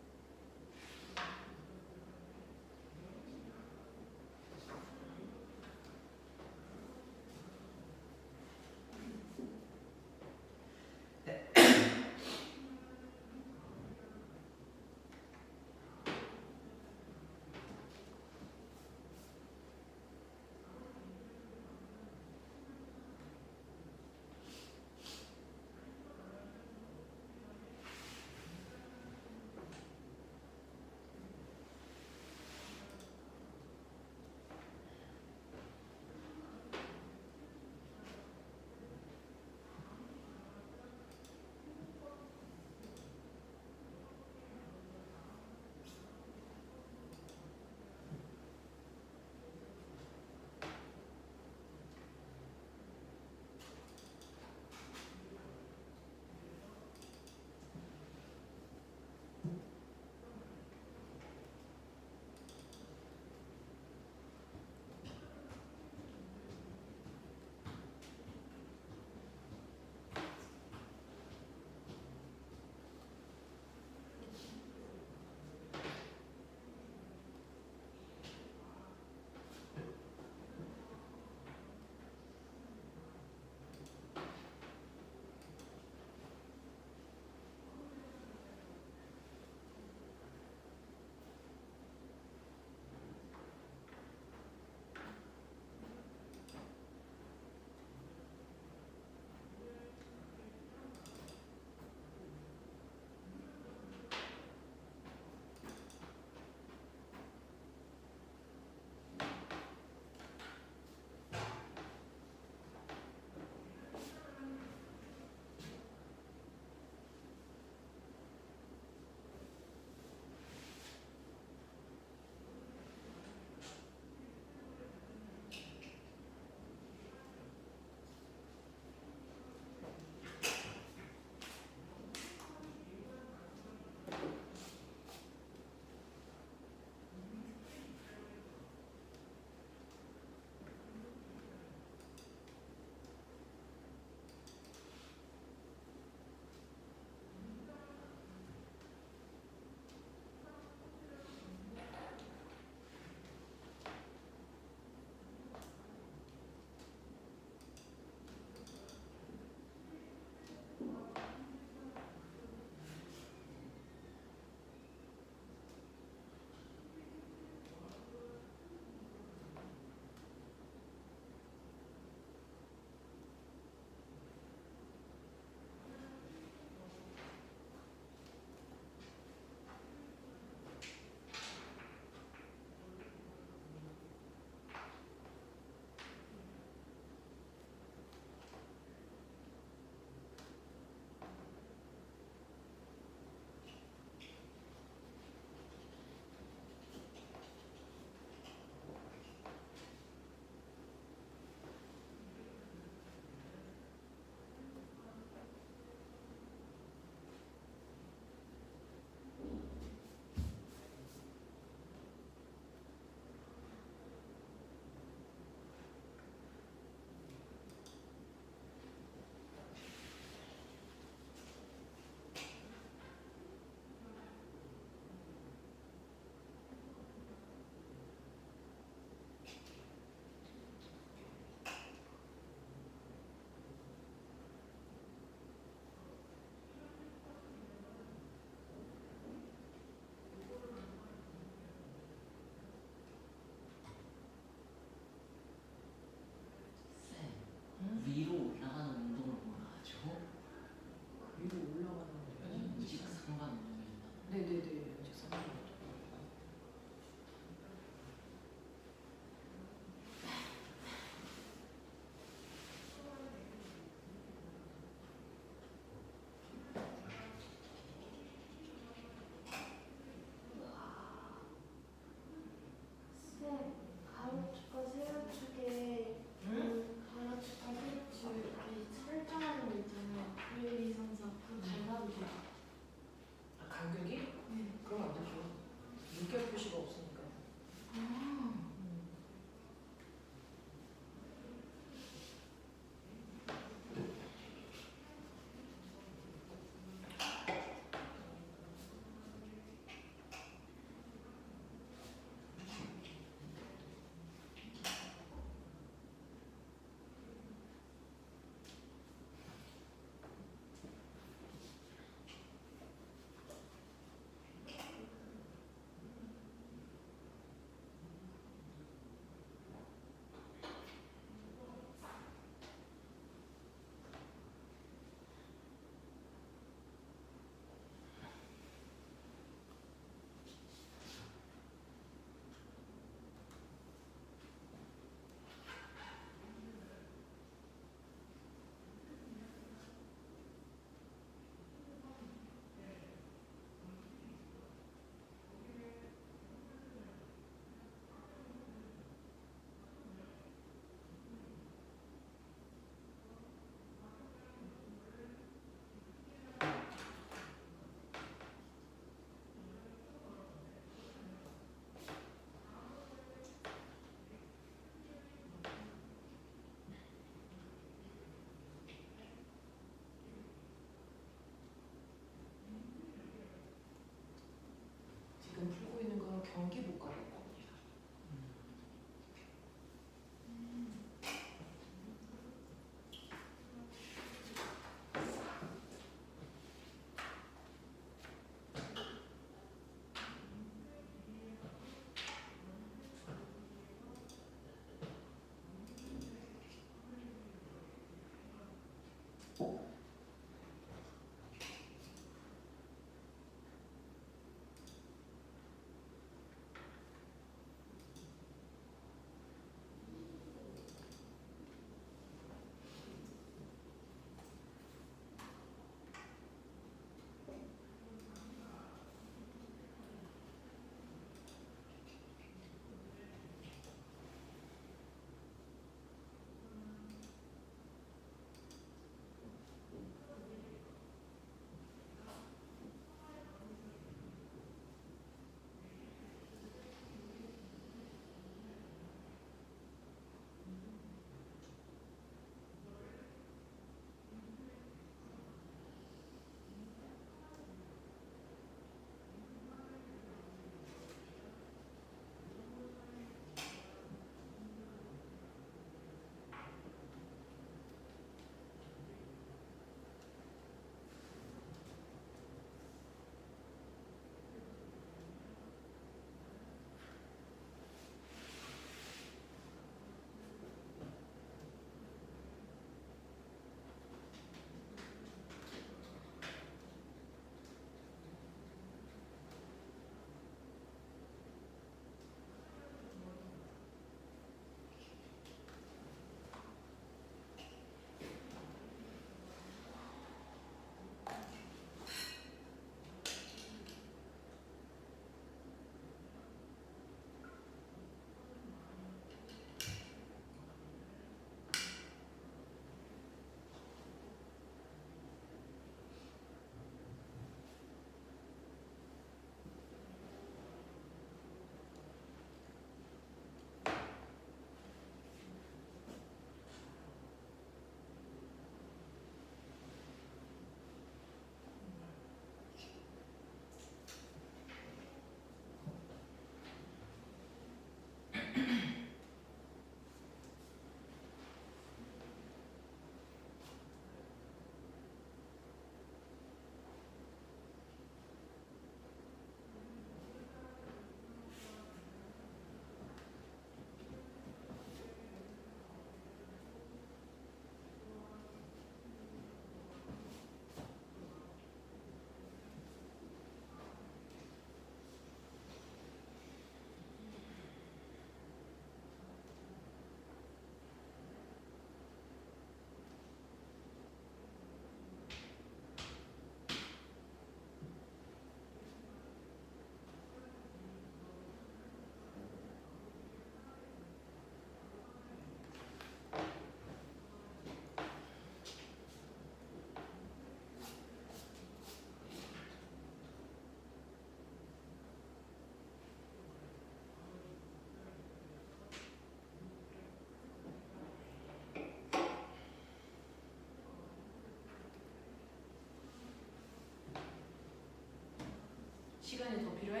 [SPEAKER 1] 시간이 더 필요해?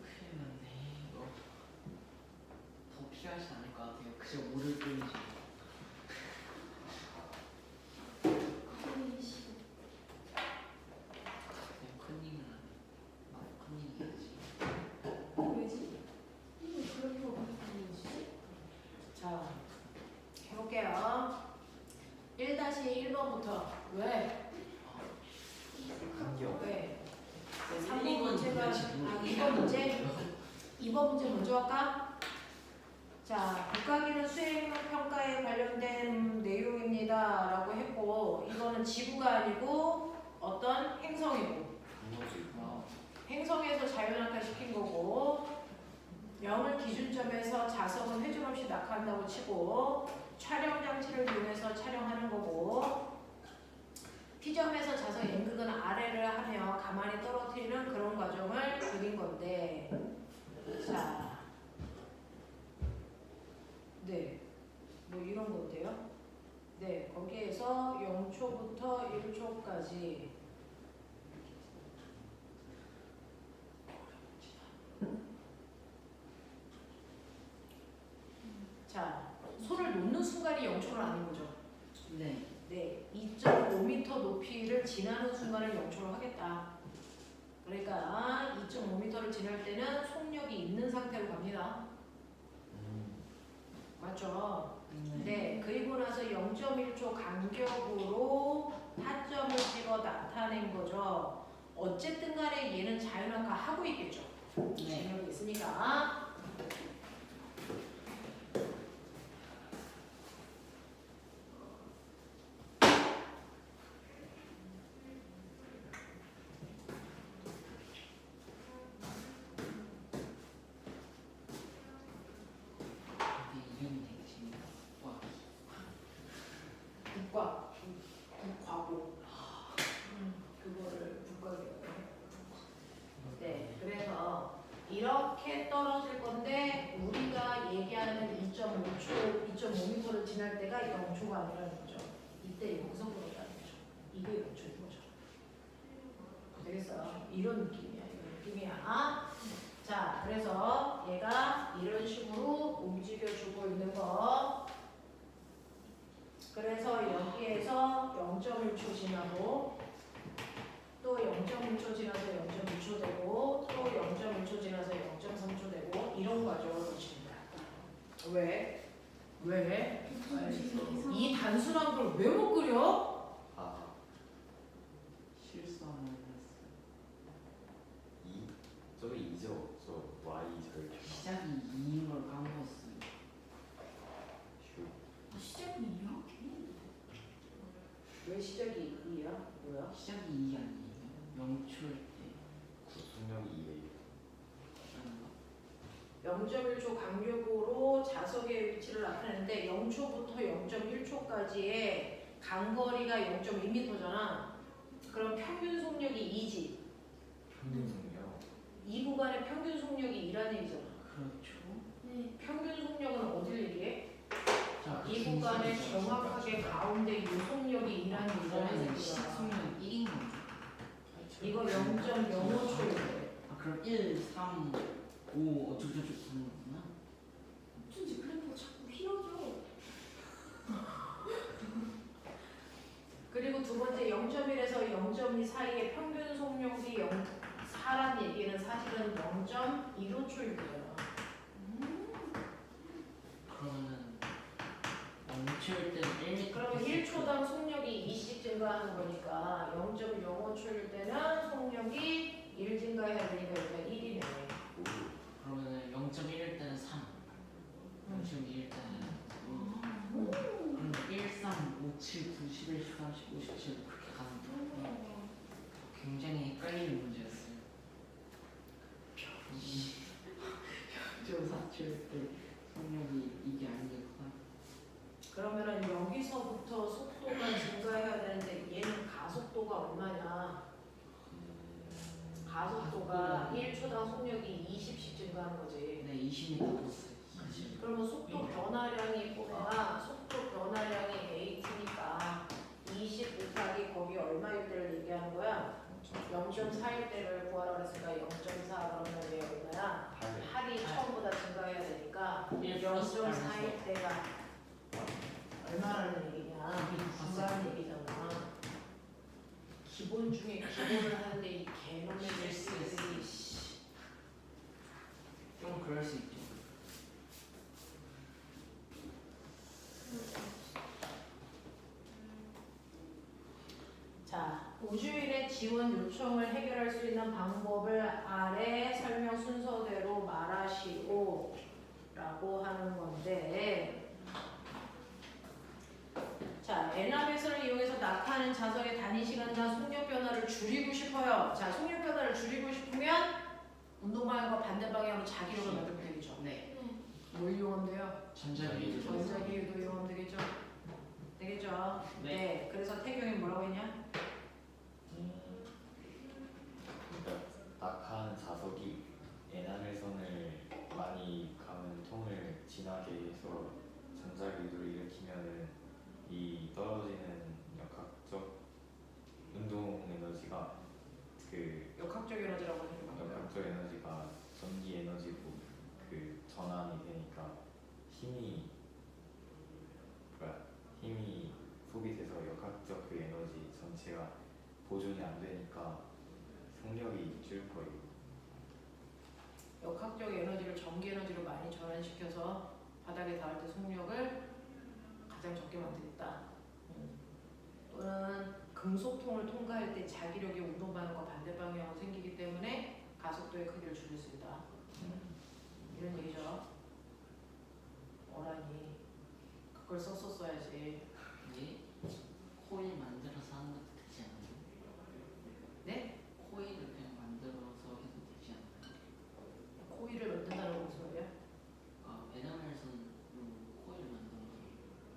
[SPEAKER 2] 큰일 났네. 이거 더 필요하진 않을 것 같아요. 그저 모를 뿐이지.
[SPEAKER 4] 아니 씨.
[SPEAKER 2] 그냥 컨닝은 안 해. 컨닝 해야지.
[SPEAKER 4] 왜지? 이거 그렇게 어떻게
[SPEAKER 1] 자, 해볼게요. 1-1번부터. 왜?
[SPEAKER 3] 한겨.
[SPEAKER 1] 왜?
[SPEAKER 2] 네,
[SPEAKER 1] 3번 문제가,
[SPEAKER 2] 뭐
[SPEAKER 1] 2번 문제? 2번 문제 먼저 할까? 자, 국가기능 수행평가에 관련된 내용입니다. 라고 했고, 이거는 지구가 아니고 어떤 행성이고, 행성에서 자연학화 시킨 거고, 0을 기준점에서 자석은 회전 없이 낙하한다고 치고, 촬영 장치를 이용해서 촬영하는 거고, T점에서 자석 N극은 아래를 하며 가만히 떨어뜨리는 그런 과정을 그린 건데, 자, 네, 뭐 이런 건데요. 네, 거기에서 0초부터 1초까지 자, 손을 놓는 순간이 0초는 아닌 거죠.
[SPEAKER 2] 네.
[SPEAKER 1] 네, 2.5m 높이를 지나는 순간을 0초로 하겠다. 그러니까 2.5m를 지날 때는 속력이 있는 상태로 갑니다. 맞죠? 네, 그리고 나서 0.1초 간격으로 타점을 찍어 나타낸 거죠. 어쨌든 간에 얘는 자연학화 하고 있겠죠.
[SPEAKER 2] 네.
[SPEAKER 1] 진력이 있으니까.
[SPEAKER 2] 근데 이름이 되게 재밌다. 와.
[SPEAKER 1] 국과고. 그거를 국과기라고 해. 네, 그래서 이렇게 떨어질 건데 우리가 얘기하는 2.5초, 2.5m를 지날 때가 0초가 아니라는 거죠. 이때 여기서 그런다는 거죠. 이게 0초인 거죠. 되겠어? 이런 느낌이야. 이런 느낌이야. 자, 그래서 얘가 이런 식으로 움직여주고 있는 거. 그래서 여기에서 0.1초 지나고 또 0.1초 지나서 0.2초 되고 또 0.1초 지나서 0.3초 되고 이런 과정을 거치는 거야. 왜? 왜? 이 단순한 걸 왜 못 그려?
[SPEAKER 3] 아,
[SPEAKER 2] 실수하면 했어.
[SPEAKER 3] 2? 저기 2죠. 저 Y 절편.
[SPEAKER 2] 시작이 2인 걸 까먹었어요.
[SPEAKER 3] 슈.
[SPEAKER 4] 시작이 이야?
[SPEAKER 1] 왜 시작이 2야? 뭐야?
[SPEAKER 2] 시작이 2이 아니에요. 0초일 때.
[SPEAKER 3] 속력이 2예요.
[SPEAKER 1] 0.1초 간격으로 자석의 위치를 나타내는데 0초부터 0.1초까지의 간거리가 0.2m잖아. 그럼 평균 속력이 2지.
[SPEAKER 3] 평균 속력.
[SPEAKER 1] 이 구간의 평균 속력이 2라는 얘기잖아.
[SPEAKER 2] 그렇죠.
[SPEAKER 4] 네.
[SPEAKER 1] 평균 속력은 어딜 얘기해?
[SPEAKER 2] 자,
[SPEAKER 1] 이 구간의 정확하게 가운데 요속력이 2라는 얘기잖아.
[SPEAKER 2] 그러면 시속력 1인 거죠.
[SPEAKER 1] 이거 0.05초인데.
[SPEAKER 2] 아, 그럼 1, 3, 5 어쩌고저쩌고 하는 거구나.
[SPEAKER 4] 어쩐지 그래프가 자꾸 휘어져.
[SPEAKER 1] 그리고 두 번째 0.1에서 0.2 사이의 평균 속력이 4란 얘기는 사실은 0.15초인 거잖아.
[SPEAKER 2] 그러면은 0초일 때는 1m.
[SPEAKER 1] 그러면 1초당 속력이 2씩 증가하는 거니까 0.05초일 때는 속력이 1 증가해야 되니까 여기가 1이네.
[SPEAKER 2] 그러면은 0.1일 때는 3. 0.2일 때는 5. 그럼 1, 3, 5, 7, 9, 11, 13, 15, 17 그렇게 가는 거예요. 굉장히 헷갈리는 문제였어요. 0.4초일 때 속력이 이게 아니겠구나.
[SPEAKER 1] 그러면은 여기서부터 속도가 증가해야 되는데 얘는 가속도가 얼마냐? 가속도가 1초당 속력이 내가 얼마라는 얘기냐? 중간 얘기잖아. 기본 중에 기본을 하는데 이 개놈의 자식들이
[SPEAKER 2] 좀 그럴 수 있죠.
[SPEAKER 1] 자, 우주일의 지원 요청을 해결할 수 있는 방법을 아래 설명 순서대로 말하시오 라고 하는 건데, 자, 에나베스를 이용해서 낙하하는 자석의 단위 시간과 속력 변화를 줄이고 싶어요. 자, 속력 변화를 줄이고 싶으면 운동 방향과 반대 방향으로 자기력을 만들면 되겠죠.
[SPEAKER 2] 네.
[SPEAKER 1] 뭘 이용하면 돼요?
[SPEAKER 2] 전자기술.
[SPEAKER 1] 전자기유도 이용하면 되겠죠. 되겠죠. 네. 그래서 태경이 뭐라고 했냐?
[SPEAKER 3] 그러니까 낙하한 자석이 에나멜선을 많이 가는 통을 지나게 해서 전자기류를 일으키면은 이 떨어지는 역학적 운동 에너지가 그
[SPEAKER 1] 역학적 에너지라고 하는 거.
[SPEAKER 3] 역학적 에너지가 전기 에너지로 그 전환이 되니까 힘이 소비돼서 역학적 그 에너지 전체가 보존이 안 되니까 속력이 줄 거예요.
[SPEAKER 1] 역학적 에너지를 전기 에너지로 많이 전환시켜서 바닥에 닿을 때 속력을 가장 적게 만들겠다. 또는 금속통을 통과할 때 자기력이 운동 방향과 반대 방향으로 생기기 때문에 가속도의 크기를 줄일 수 있다. 이런 얘기죠. 어라니 그걸 썼었어야지.
[SPEAKER 2] 네. 코일 만들어서 하는 것도 되지 않나요?
[SPEAKER 1] 네?
[SPEAKER 2] 코일을 그냥 만들어서 해도 되지 않나요?
[SPEAKER 1] 코일을 만든다는 건 무슨 말이야?
[SPEAKER 2] 아, 에나멜선으로 코일을 만들어서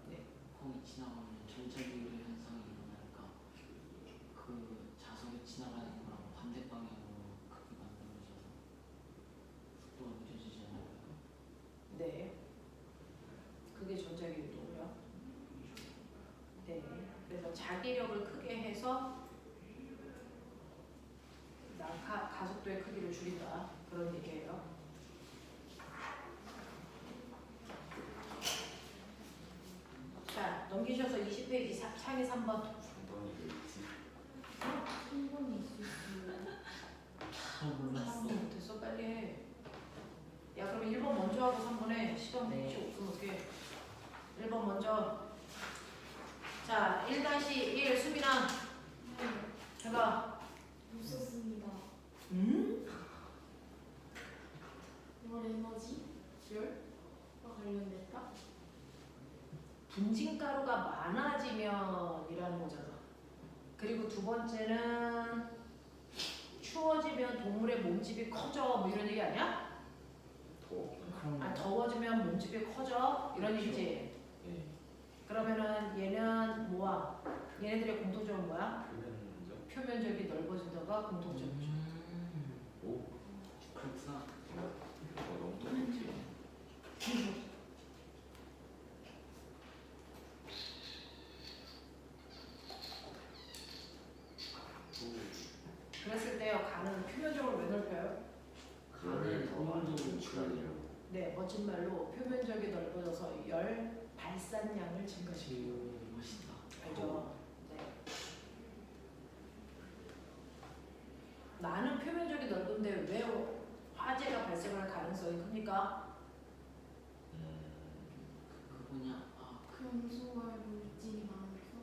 [SPEAKER 1] 네.
[SPEAKER 2] 거기 지나가면 전자기류 현상이 일어나니까 그 자석이 지나가는 거랑 반대 방향으로 크게 만들어져서 속도가 느껴지지 않을까요?
[SPEAKER 1] 네. 그게 전자기류도고요. 네. 그래서 자기력을 크게 해서 가속도의 크기를 줄인다. 그런 얘기예요. 자, 넘기셔서 20페이지 창의 3번.
[SPEAKER 3] 3번이 왜 있지?
[SPEAKER 4] 한 번이 있을 수.
[SPEAKER 2] 아, 몰랐어.
[SPEAKER 1] 됐어, 빨리 해. 야, 그럼 1번 먼저 하고 3번에 시간
[SPEAKER 2] 네.
[SPEAKER 1] 혹시 없으면 어떡해. 1번 먼저. 자, 1-1 수빈아 해봐.
[SPEAKER 4] 못 썼습니다. 월 에너지와 관련됐다?
[SPEAKER 1] 분진가루가 많아지면이라는 거잖아. 그리고 두 번째는 추워지면 동물의 몸집이 커져 뭐 이런 얘기 아니야?
[SPEAKER 2] 그런
[SPEAKER 1] 아,
[SPEAKER 2] 거.
[SPEAKER 1] 더워지면 몸집이 커져 이런 얘기지.
[SPEAKER 3] 네.
[SPEAKER 1] 그러면은 얘는 뭐야? 얘네들의 공통점은 뭐야?
[SPEAKER 3] 표면적?
[SPEAKER 1] 표면적이 넓어진다가 공통점이죠.
[SPEAKER 3] 오?
[SPEAKER 2] 그렇구나.
[SPEAKER 3] 너무 똑같지?
[SPEAKER 1] 그랬을 때요, 간은 표면적으로 왜 넓혀요?
[SPEAKER 3] 그거를 더 많이 노출하려고.
[SPEAKER 1] 네, 멋진 말로 표면적이 넓어져서 열 발산량을 증가시키고.
[SPEAKER 2] 멋있다.
[SPEAKER 1] 알죠? 네. 나는 표면적이 넓은데 왜 화재가 발생할 가능성이 큽니까?
[SPEAKER 2] 그 뭐냐? 아,
[SPEAKER 4] 연소할 물질이 많아서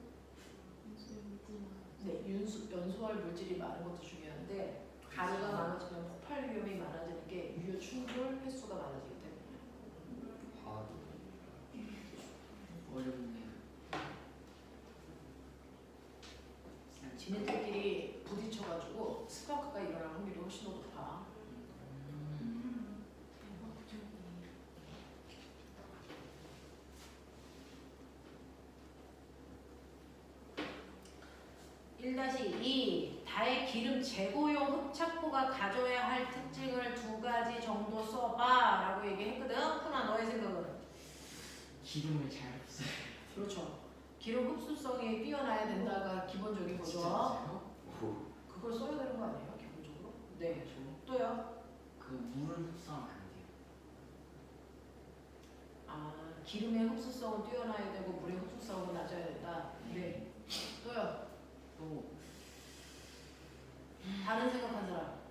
[SPEAKER 4] 연소할 물질이 많아서
[SPEAKER 1] 네, 연소할 물질이 많은 것도 중요한데 가루가 많아지면 폭발 위험이 많아지는 게 유효 충돌 횟수가 많아지기 때문에.
[SPEAKER 3] 화도.
[SPEAKER 2] 어렵네요.
[SPEAKER 1] 지네들끼리 부딪혀가지고 스파크가 일어날 확률이 훨씬 더 높아.
[SPEAKER 4] 대박적이네.
[SPEAKER 1] 1-2 다의 기름 제고용 흡착포가 가져야 할 특징을 2가지 정도 써봐 라고 얘기했거든. 훈아 너의 생각은?
[SPEAKER 2] 기름을 잘 흡수해.
[SPEAKER 1] 그렇죠. 기름 흡수성이 뛰어나야 된다가 기본적인 거죠.
[SPEAKER 2] 진짜요?
[SPEAKER 3] 오.
[SPEAKER 1] 그걸 써야 되는 거 아니에요 기본적으로? 네. 또요?
[SPEAKER 2] 그 물은 흡수하면 안 돼요.
[SPEAKER 1] 아 기름의 흡수성은 뛰어나야 되고 물의 흡수성은 낮아야 된다. 네. 또요.
[SPEAKER 2] 또
[SPEAKER 1] 다른 생각한 사람.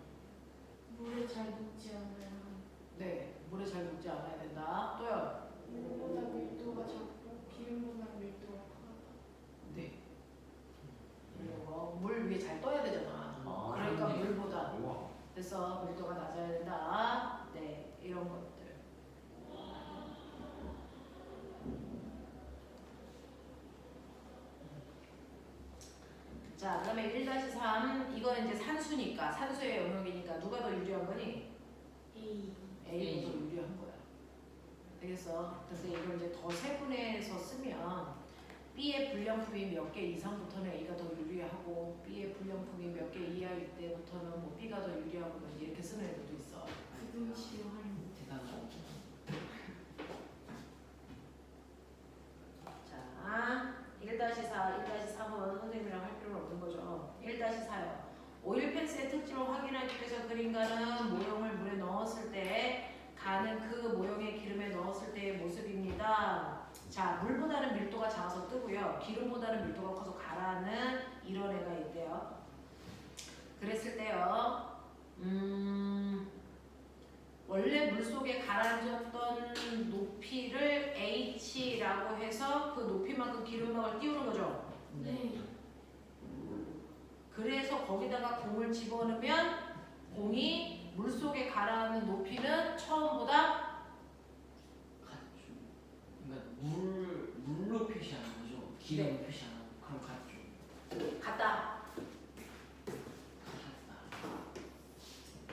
[SPEAKER 4] 물에 잘 녹지 않아야 함.
[SPEAKER 1] 네. 물에 잘 녹지 않아야 된다. 또요.
[SPEAKER 4] 물보다 밀도가 작고 기름보다 밀도가 크다.
[SPEAKER 1] 네. 이런 거. 물 위에 잘 떠야 되잖아.
[SPEAKER 3] 아,
[SPEAKER 1] 그러니까
[SPEAKER 2] 네.
[SPEAKER 1] 물보다.
[SPEAKER 3] 우와.
[SPEAKER 1] 그래서 밀도가 낮아야 된다. 네. 이런 것들. 자, 그다음에 1-3 이거는 이제 산수니까 산수의 영역이니까 누가 더 유리한 거니?
[SPEAKER 4] A.
[SPEAKER 1] A가 더 유리한 거야. 알겠어? 근데 이걸 이제 더 세분해서 쓰면 B의 불량품이 몇 개 이상부터는 A가 더 유리하고 B의 불량품이 몇 개 이하일 때부터는 뭐 B가 더 유리하고 뭐 이렇게 쓰는 애들도 있어.
[SPEAKER 4] 부등식을 활용.
[SPEAKER 2] 대단하죠.
[SPEAKER 1] 자, 1-4, 1-3은 선생님이랑 할 필요는 없는 거죠. 1-4요. 오일 펜슬의 특징을 확인하기 위해서 그림가는 모형을 물에 넣었을 때 가는 그 모형의 기름에 넣었을 때의 모습입니다. 자, 물보다는 밀도가 작아서 뜨고요. 기름보다는 밀도가 커서 가라앉는 이런 애가 있대요. 그랬을 때요. 원래 물속에 가라앉았던 높이를 h라고 해서 그 높이만큼 기름막을 띄우는 거죠.
[SPEAKER 4] 네.
[SPEAKER 1] 그래서 거기다가 공을 집어넣으면 공이 물속에 가라앉는 높이는 처음보다
[SPEAKER 2] 같죠. 그러니까 물로 표시하는 거죠. 기름으로
[SPEAKER 1] 네.
[SPEAKER 2] 표시하는 거. 그럼 같죠.
[SPEAKER 1] 같다.
[SPEAKER 2] 같다.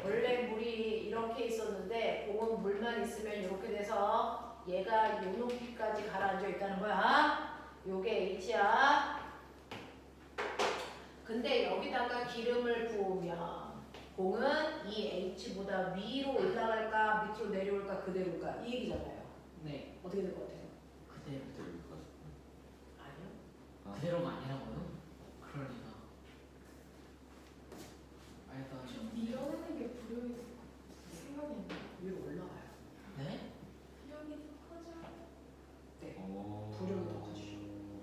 [SPEAKER 1] 원래 물이 이렇게 있었는데 공은 물만 있으면 이렇게 돼서 얘가 요 높이까지 가라앉아 있다는 거야. 요게 h야. 근데 여기다가 기름을 부으면 공은 이 h보다 위로 올라갈까 밑으로 내려올까 그대로일까 이 얘기잖아요.
[SPEAKER 2] 네.
[SPEAKER 1] 어떻게 될 것 같아요?
[SPEAKER 2] 그대로.
[SPEAKER 1] 아니요.
[SPEAKER 2] 그대로가 아니라고요? 그럴 리가. 일단
[SPEAKER 4] 좀 밀어내는 게 부력이 더 생각이 안 나.
[SPEAKER 1] 위로 올라가요.
[SPEAKER 2] 네?
[SPEAKER 4] 부력이 더 커져요.
[SPEAKER 1] 네.
[SPEAKER 3] 오.
[SPEAKER 1] 부력이 더 커지죠.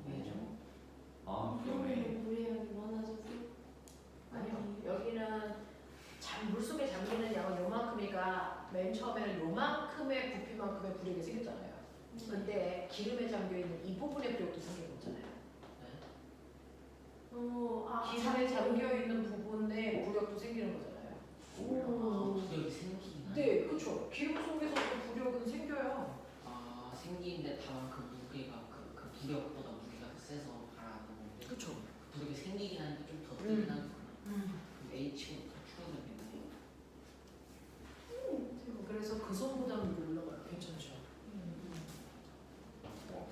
[SPEAKER 2] 왜죠?
[SPEAKER 3] 아, 그러네.
[SPEAKER 4] 부력이 무리하게 많아져서.
[SPEAKER 1] 아니요. 여기는 물속에 잠기는 양은 요만큼이가 맨 처음에는 요만큼의 부피만큼의 부력이 생겼잖아요. 근데 기름에 잠겨있는 이 부분의 부력도 생긴 거잖아요. 기름에 잠겨있는 부분의 부력도 생기는 거잖아요.
[SPEAKER 2] 부력이 생기긴 하네.
[SPEAKER 1] 네, 그렇죠. 기름 속에서도 부력은 생겨요.
[SPEAKER 2] 아 생기는데 다만 그 무게가 그 부력보다 무게가 더 세서 가라앉는 건데
[SPEAKER 1] 그렇죠.
[SPEAKER 2] 부력이 생기긴 하는데 좀 더 뜨긴 하구나.
[SPEAKER 1] 음.
[SPEAKER 2] 그럼 H가 더 추가되겠네요.
[SPEAKER 1] 그래서 그 손보다는 위로 올라가요. 괜찮죠.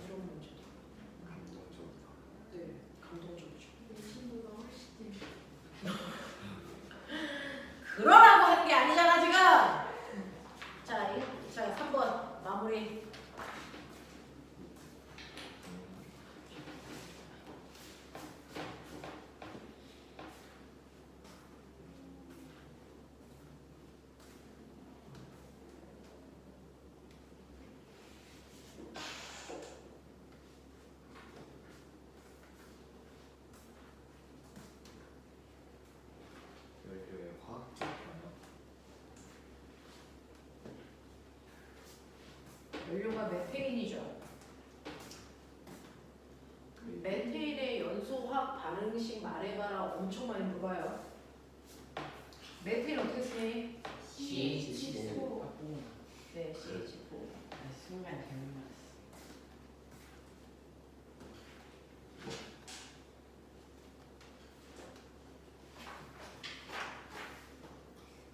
[SPEAKER 1] 이런 문제도.
[SPEAKER 3] 감동적이다.
[SPEAKER 1] 네, 감동적이죠.
[SPEAKER 4] 신도가 훨씬 재밌어.
[SPEAKER 1] 그러라고 하는 게 아니잖아 지금. 자 3번 마무리.
[SPEAKER 3] 연료의 화학적 변화.
[SPEAKER 1] 연료가 메테인이죠. 메테인의 연소화학 반응식 말해봐라 엄청 많이 물어봐요. 메테인 어떻게 쓰니?
[SPEAKER 2] CH4.
[SPEAKER 1] 네, CH4.
[SPEAKER 2] 순간 잘못 말했어.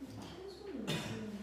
[SPEAKER 4] 탄소는 무슨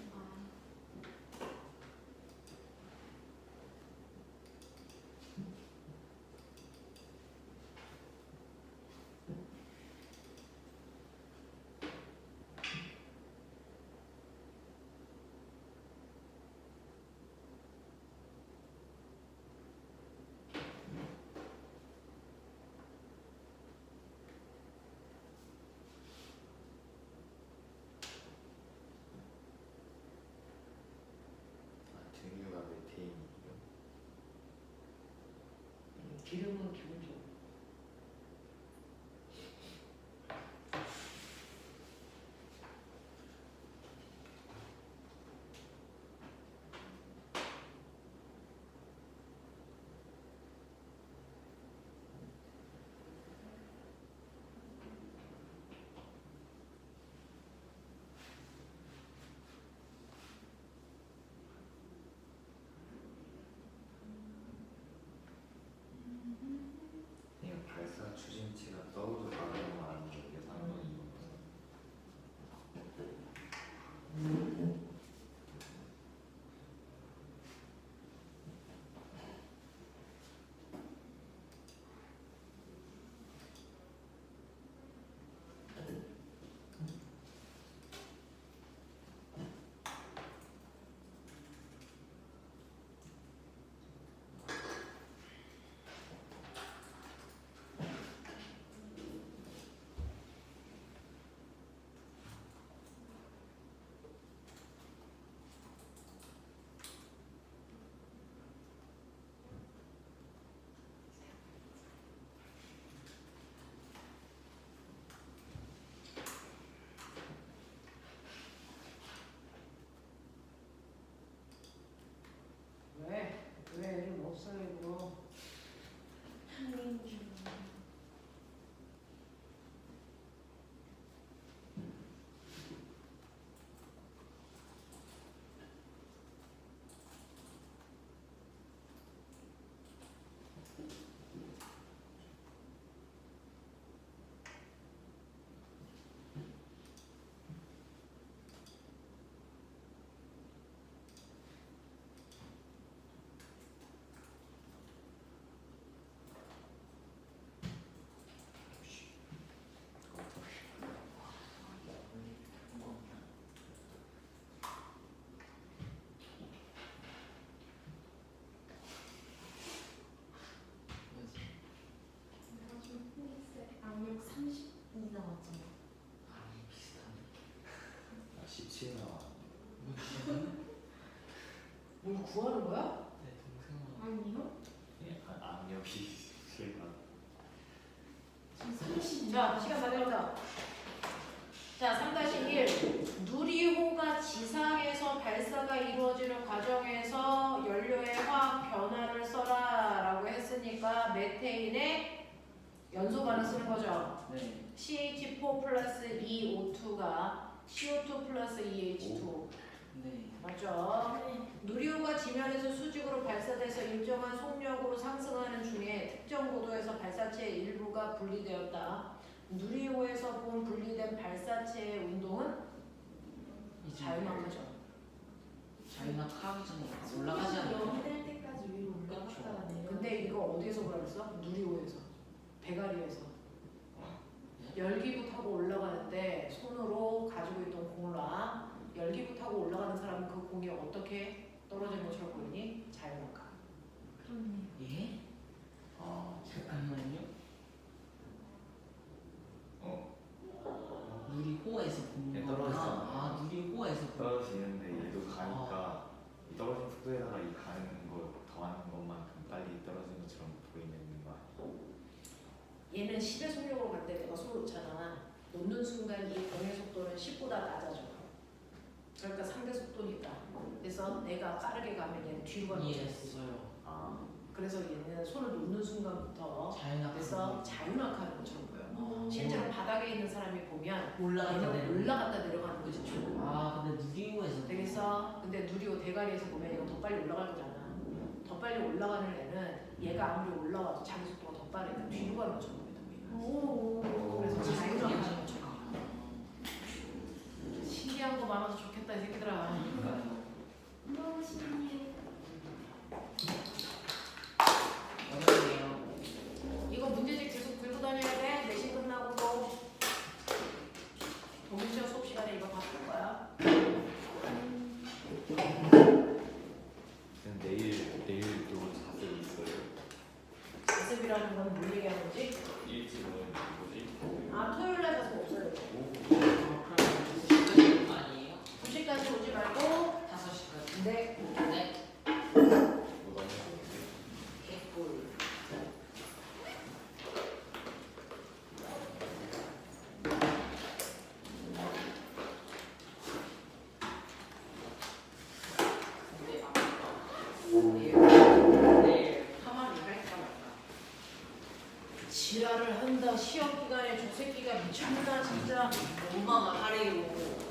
[SPEAKER 1] 기름은 기분 좋고.
[SPEAKER 3] 그냥 발사 추진치가 떠오르 가는 거 아니에요? 이게 상관이
[SPEAKER 1] 왜 애를 못 살리고?
[SPEAKER 4] 한인 중. 내가 좀 후세 압력 30이 나왔잖아.
[SPEAKER 2] 비슷한데.
[SPEAKER 3] 17 나와.
[SPEAKER 1] 뭘 구하는 거야?
[SPEAKER 2] 내 동생은
[SPEAKER 4] 아니요?
[SPEAKER 3] 예, 압력이 제가
[SPEAKER 4] 지금 30.
[SPEAKER 1] 자, 시간 다 됐다. 자, 3-1. 누리호가 지상에서 발사가 이루어지는 과정에서 연료의 화학 변화를 써라 라고 했으니까 메테인의 연소반을 쓰는 거죠.
[SPEAKER 2] 네.
[SPEAKER 1] CH4 플러스 2O2가 CO2 플러스 2H2
[SPEAKER 2] 네.
[SPEAKER 1] 맞죠?
[SPEAKER 4] 네.
[SPEAKER 1] 누리호가 지면에서 수직으로 발사돼서 일정한 속력으로 상승하는 중에 특정 고도에서 발사체의 일부가 분리되었다. 누리호에서 본 분리된 발사체의 운동은 자유낙하죠.
[SPEAKER 2] 자기가 하기 전에 올라가지 않을까?
[SPEAKER 4] 영될 때까지 위로 올라갔다가 내려.
[SPEAKER 1] 근데 이거 어디에서 보라랬어? 누리호에서, 배가리에서. 열기구 타고 올라가는데 손으로 가지고 있던 공을 놔. 열기구 타고 올라가는 사람은 그 공이 어떻게 떨어지는 것처럼 보이니? 자유낙하.
[SPEAKER 4] 그렇네요.
[SPEAKER 2] 예?
[SPEAKER 3] 아,
[SPEAKER 2] 잠깐만요.
[SPEAKER 3] 어
[SPEAKER 2] 누리호에서 보는
[SPEAKER 3] 네,
[SPEAKER 2] 거구나.
[SPEAKER 3] 떨어지잖아.
[SPEAKER 2] 아, 누리호에서 보는
[SPEAKER 3] 떨어지는데 얘도 가니까 이 떨어진 속도에다가 이 가는 거 더하는 것만큼 빨리 떨어지는 것처럼 보이는 거 아니에요?
[SPEAKER 1] 얘는 10의 속력으로 갈 때 내가 손을 놓잖아. 놓는 순간 이 공의 속도는 10보다 낮아져. 그러니까 상대 속도니까. 그래서 내가 빠르게 가면 얘는 뒤로 가는 거지.
[SPEAKER 2] 이해했어요.
[SPEAKER 3] 아,
[SPEAKER 1] 그래서 얘는 손을 놓는 순간부터
[SPEAKER 2] 자유낙하.
[SPEAKER 1] 그래서 자유낙하는 것처럼 보여.
[SPEAKER 2] 어.
[SPEAKER 1] 실제로 바닥에 있는 사람이 보면
[SPEAKER 2] 올라갔다
[SPEAKER 1] 얘는
[SPEAKER 2] 내려.
[SPEAKER 1] 올라갔다 내려가는 거지.
[SPEAKER 2] 아, 근데 누리호에서.
[SPEAKER 1] 그래서 근데 누리호 대가리에서 보면 얘가 더 빨리 올라갈 거잖아. 더 빨리 올라가는 애는 얘가 아무리 올라와도 자기 속도가 더 빠르니까 뒤로 가는 것처럼 보인다고.
[SPEAKER 4] 오.
[SPEAKER 1] 그래서
[SPEAKER 2] 그래서
[SPEAKER 1] 자유낙하는 것처럼.
[SPEAKER 2] 아,
[SPEAKER 1] 신기한 거 많아서 좋겠다 이 새끼들아.
[SPEAKER 2] 그러니까요.
[SPEAKER 4] 너무 신기해.
[SPEAKER 2] 어려워요.
[SPEAKER 1] 이거 문제집 계속 들고 다녀야 돼. 내신 끝나고 또 동시에 수업 시간에 이거 바꿀 거야.
[SPEAKER 3] 그럼 내일도 자습 있어요?
[SPEAKER 1] 자습이라는 건 뭘 얘기하는 거지?
[SPEAKER 3] 일찍은 뭐지?
[SPEAKER 1] 아 토요일 날 자습 없어요.
[SPEAKER 2] 그럼 2시까지 아니에요?
[SPEAKER 1] 2시까지 오지 말고
[SPEAKER 2] 5시까지.
[SPEAKER 1] 네.
[SPEAKER 2] 네.
[SPEAKER 3] 뭐 너무 좋은데?
[SPEAKER 1] 개꿀.
[SPEAKER 2] 내일 파마를 할까 말까.
[SPEAKER 1] 지랄을 한다. 시험 기간에 저 새끼가 미쳤나 진짜.
[SPEAKER 5] 엄마가 하래요.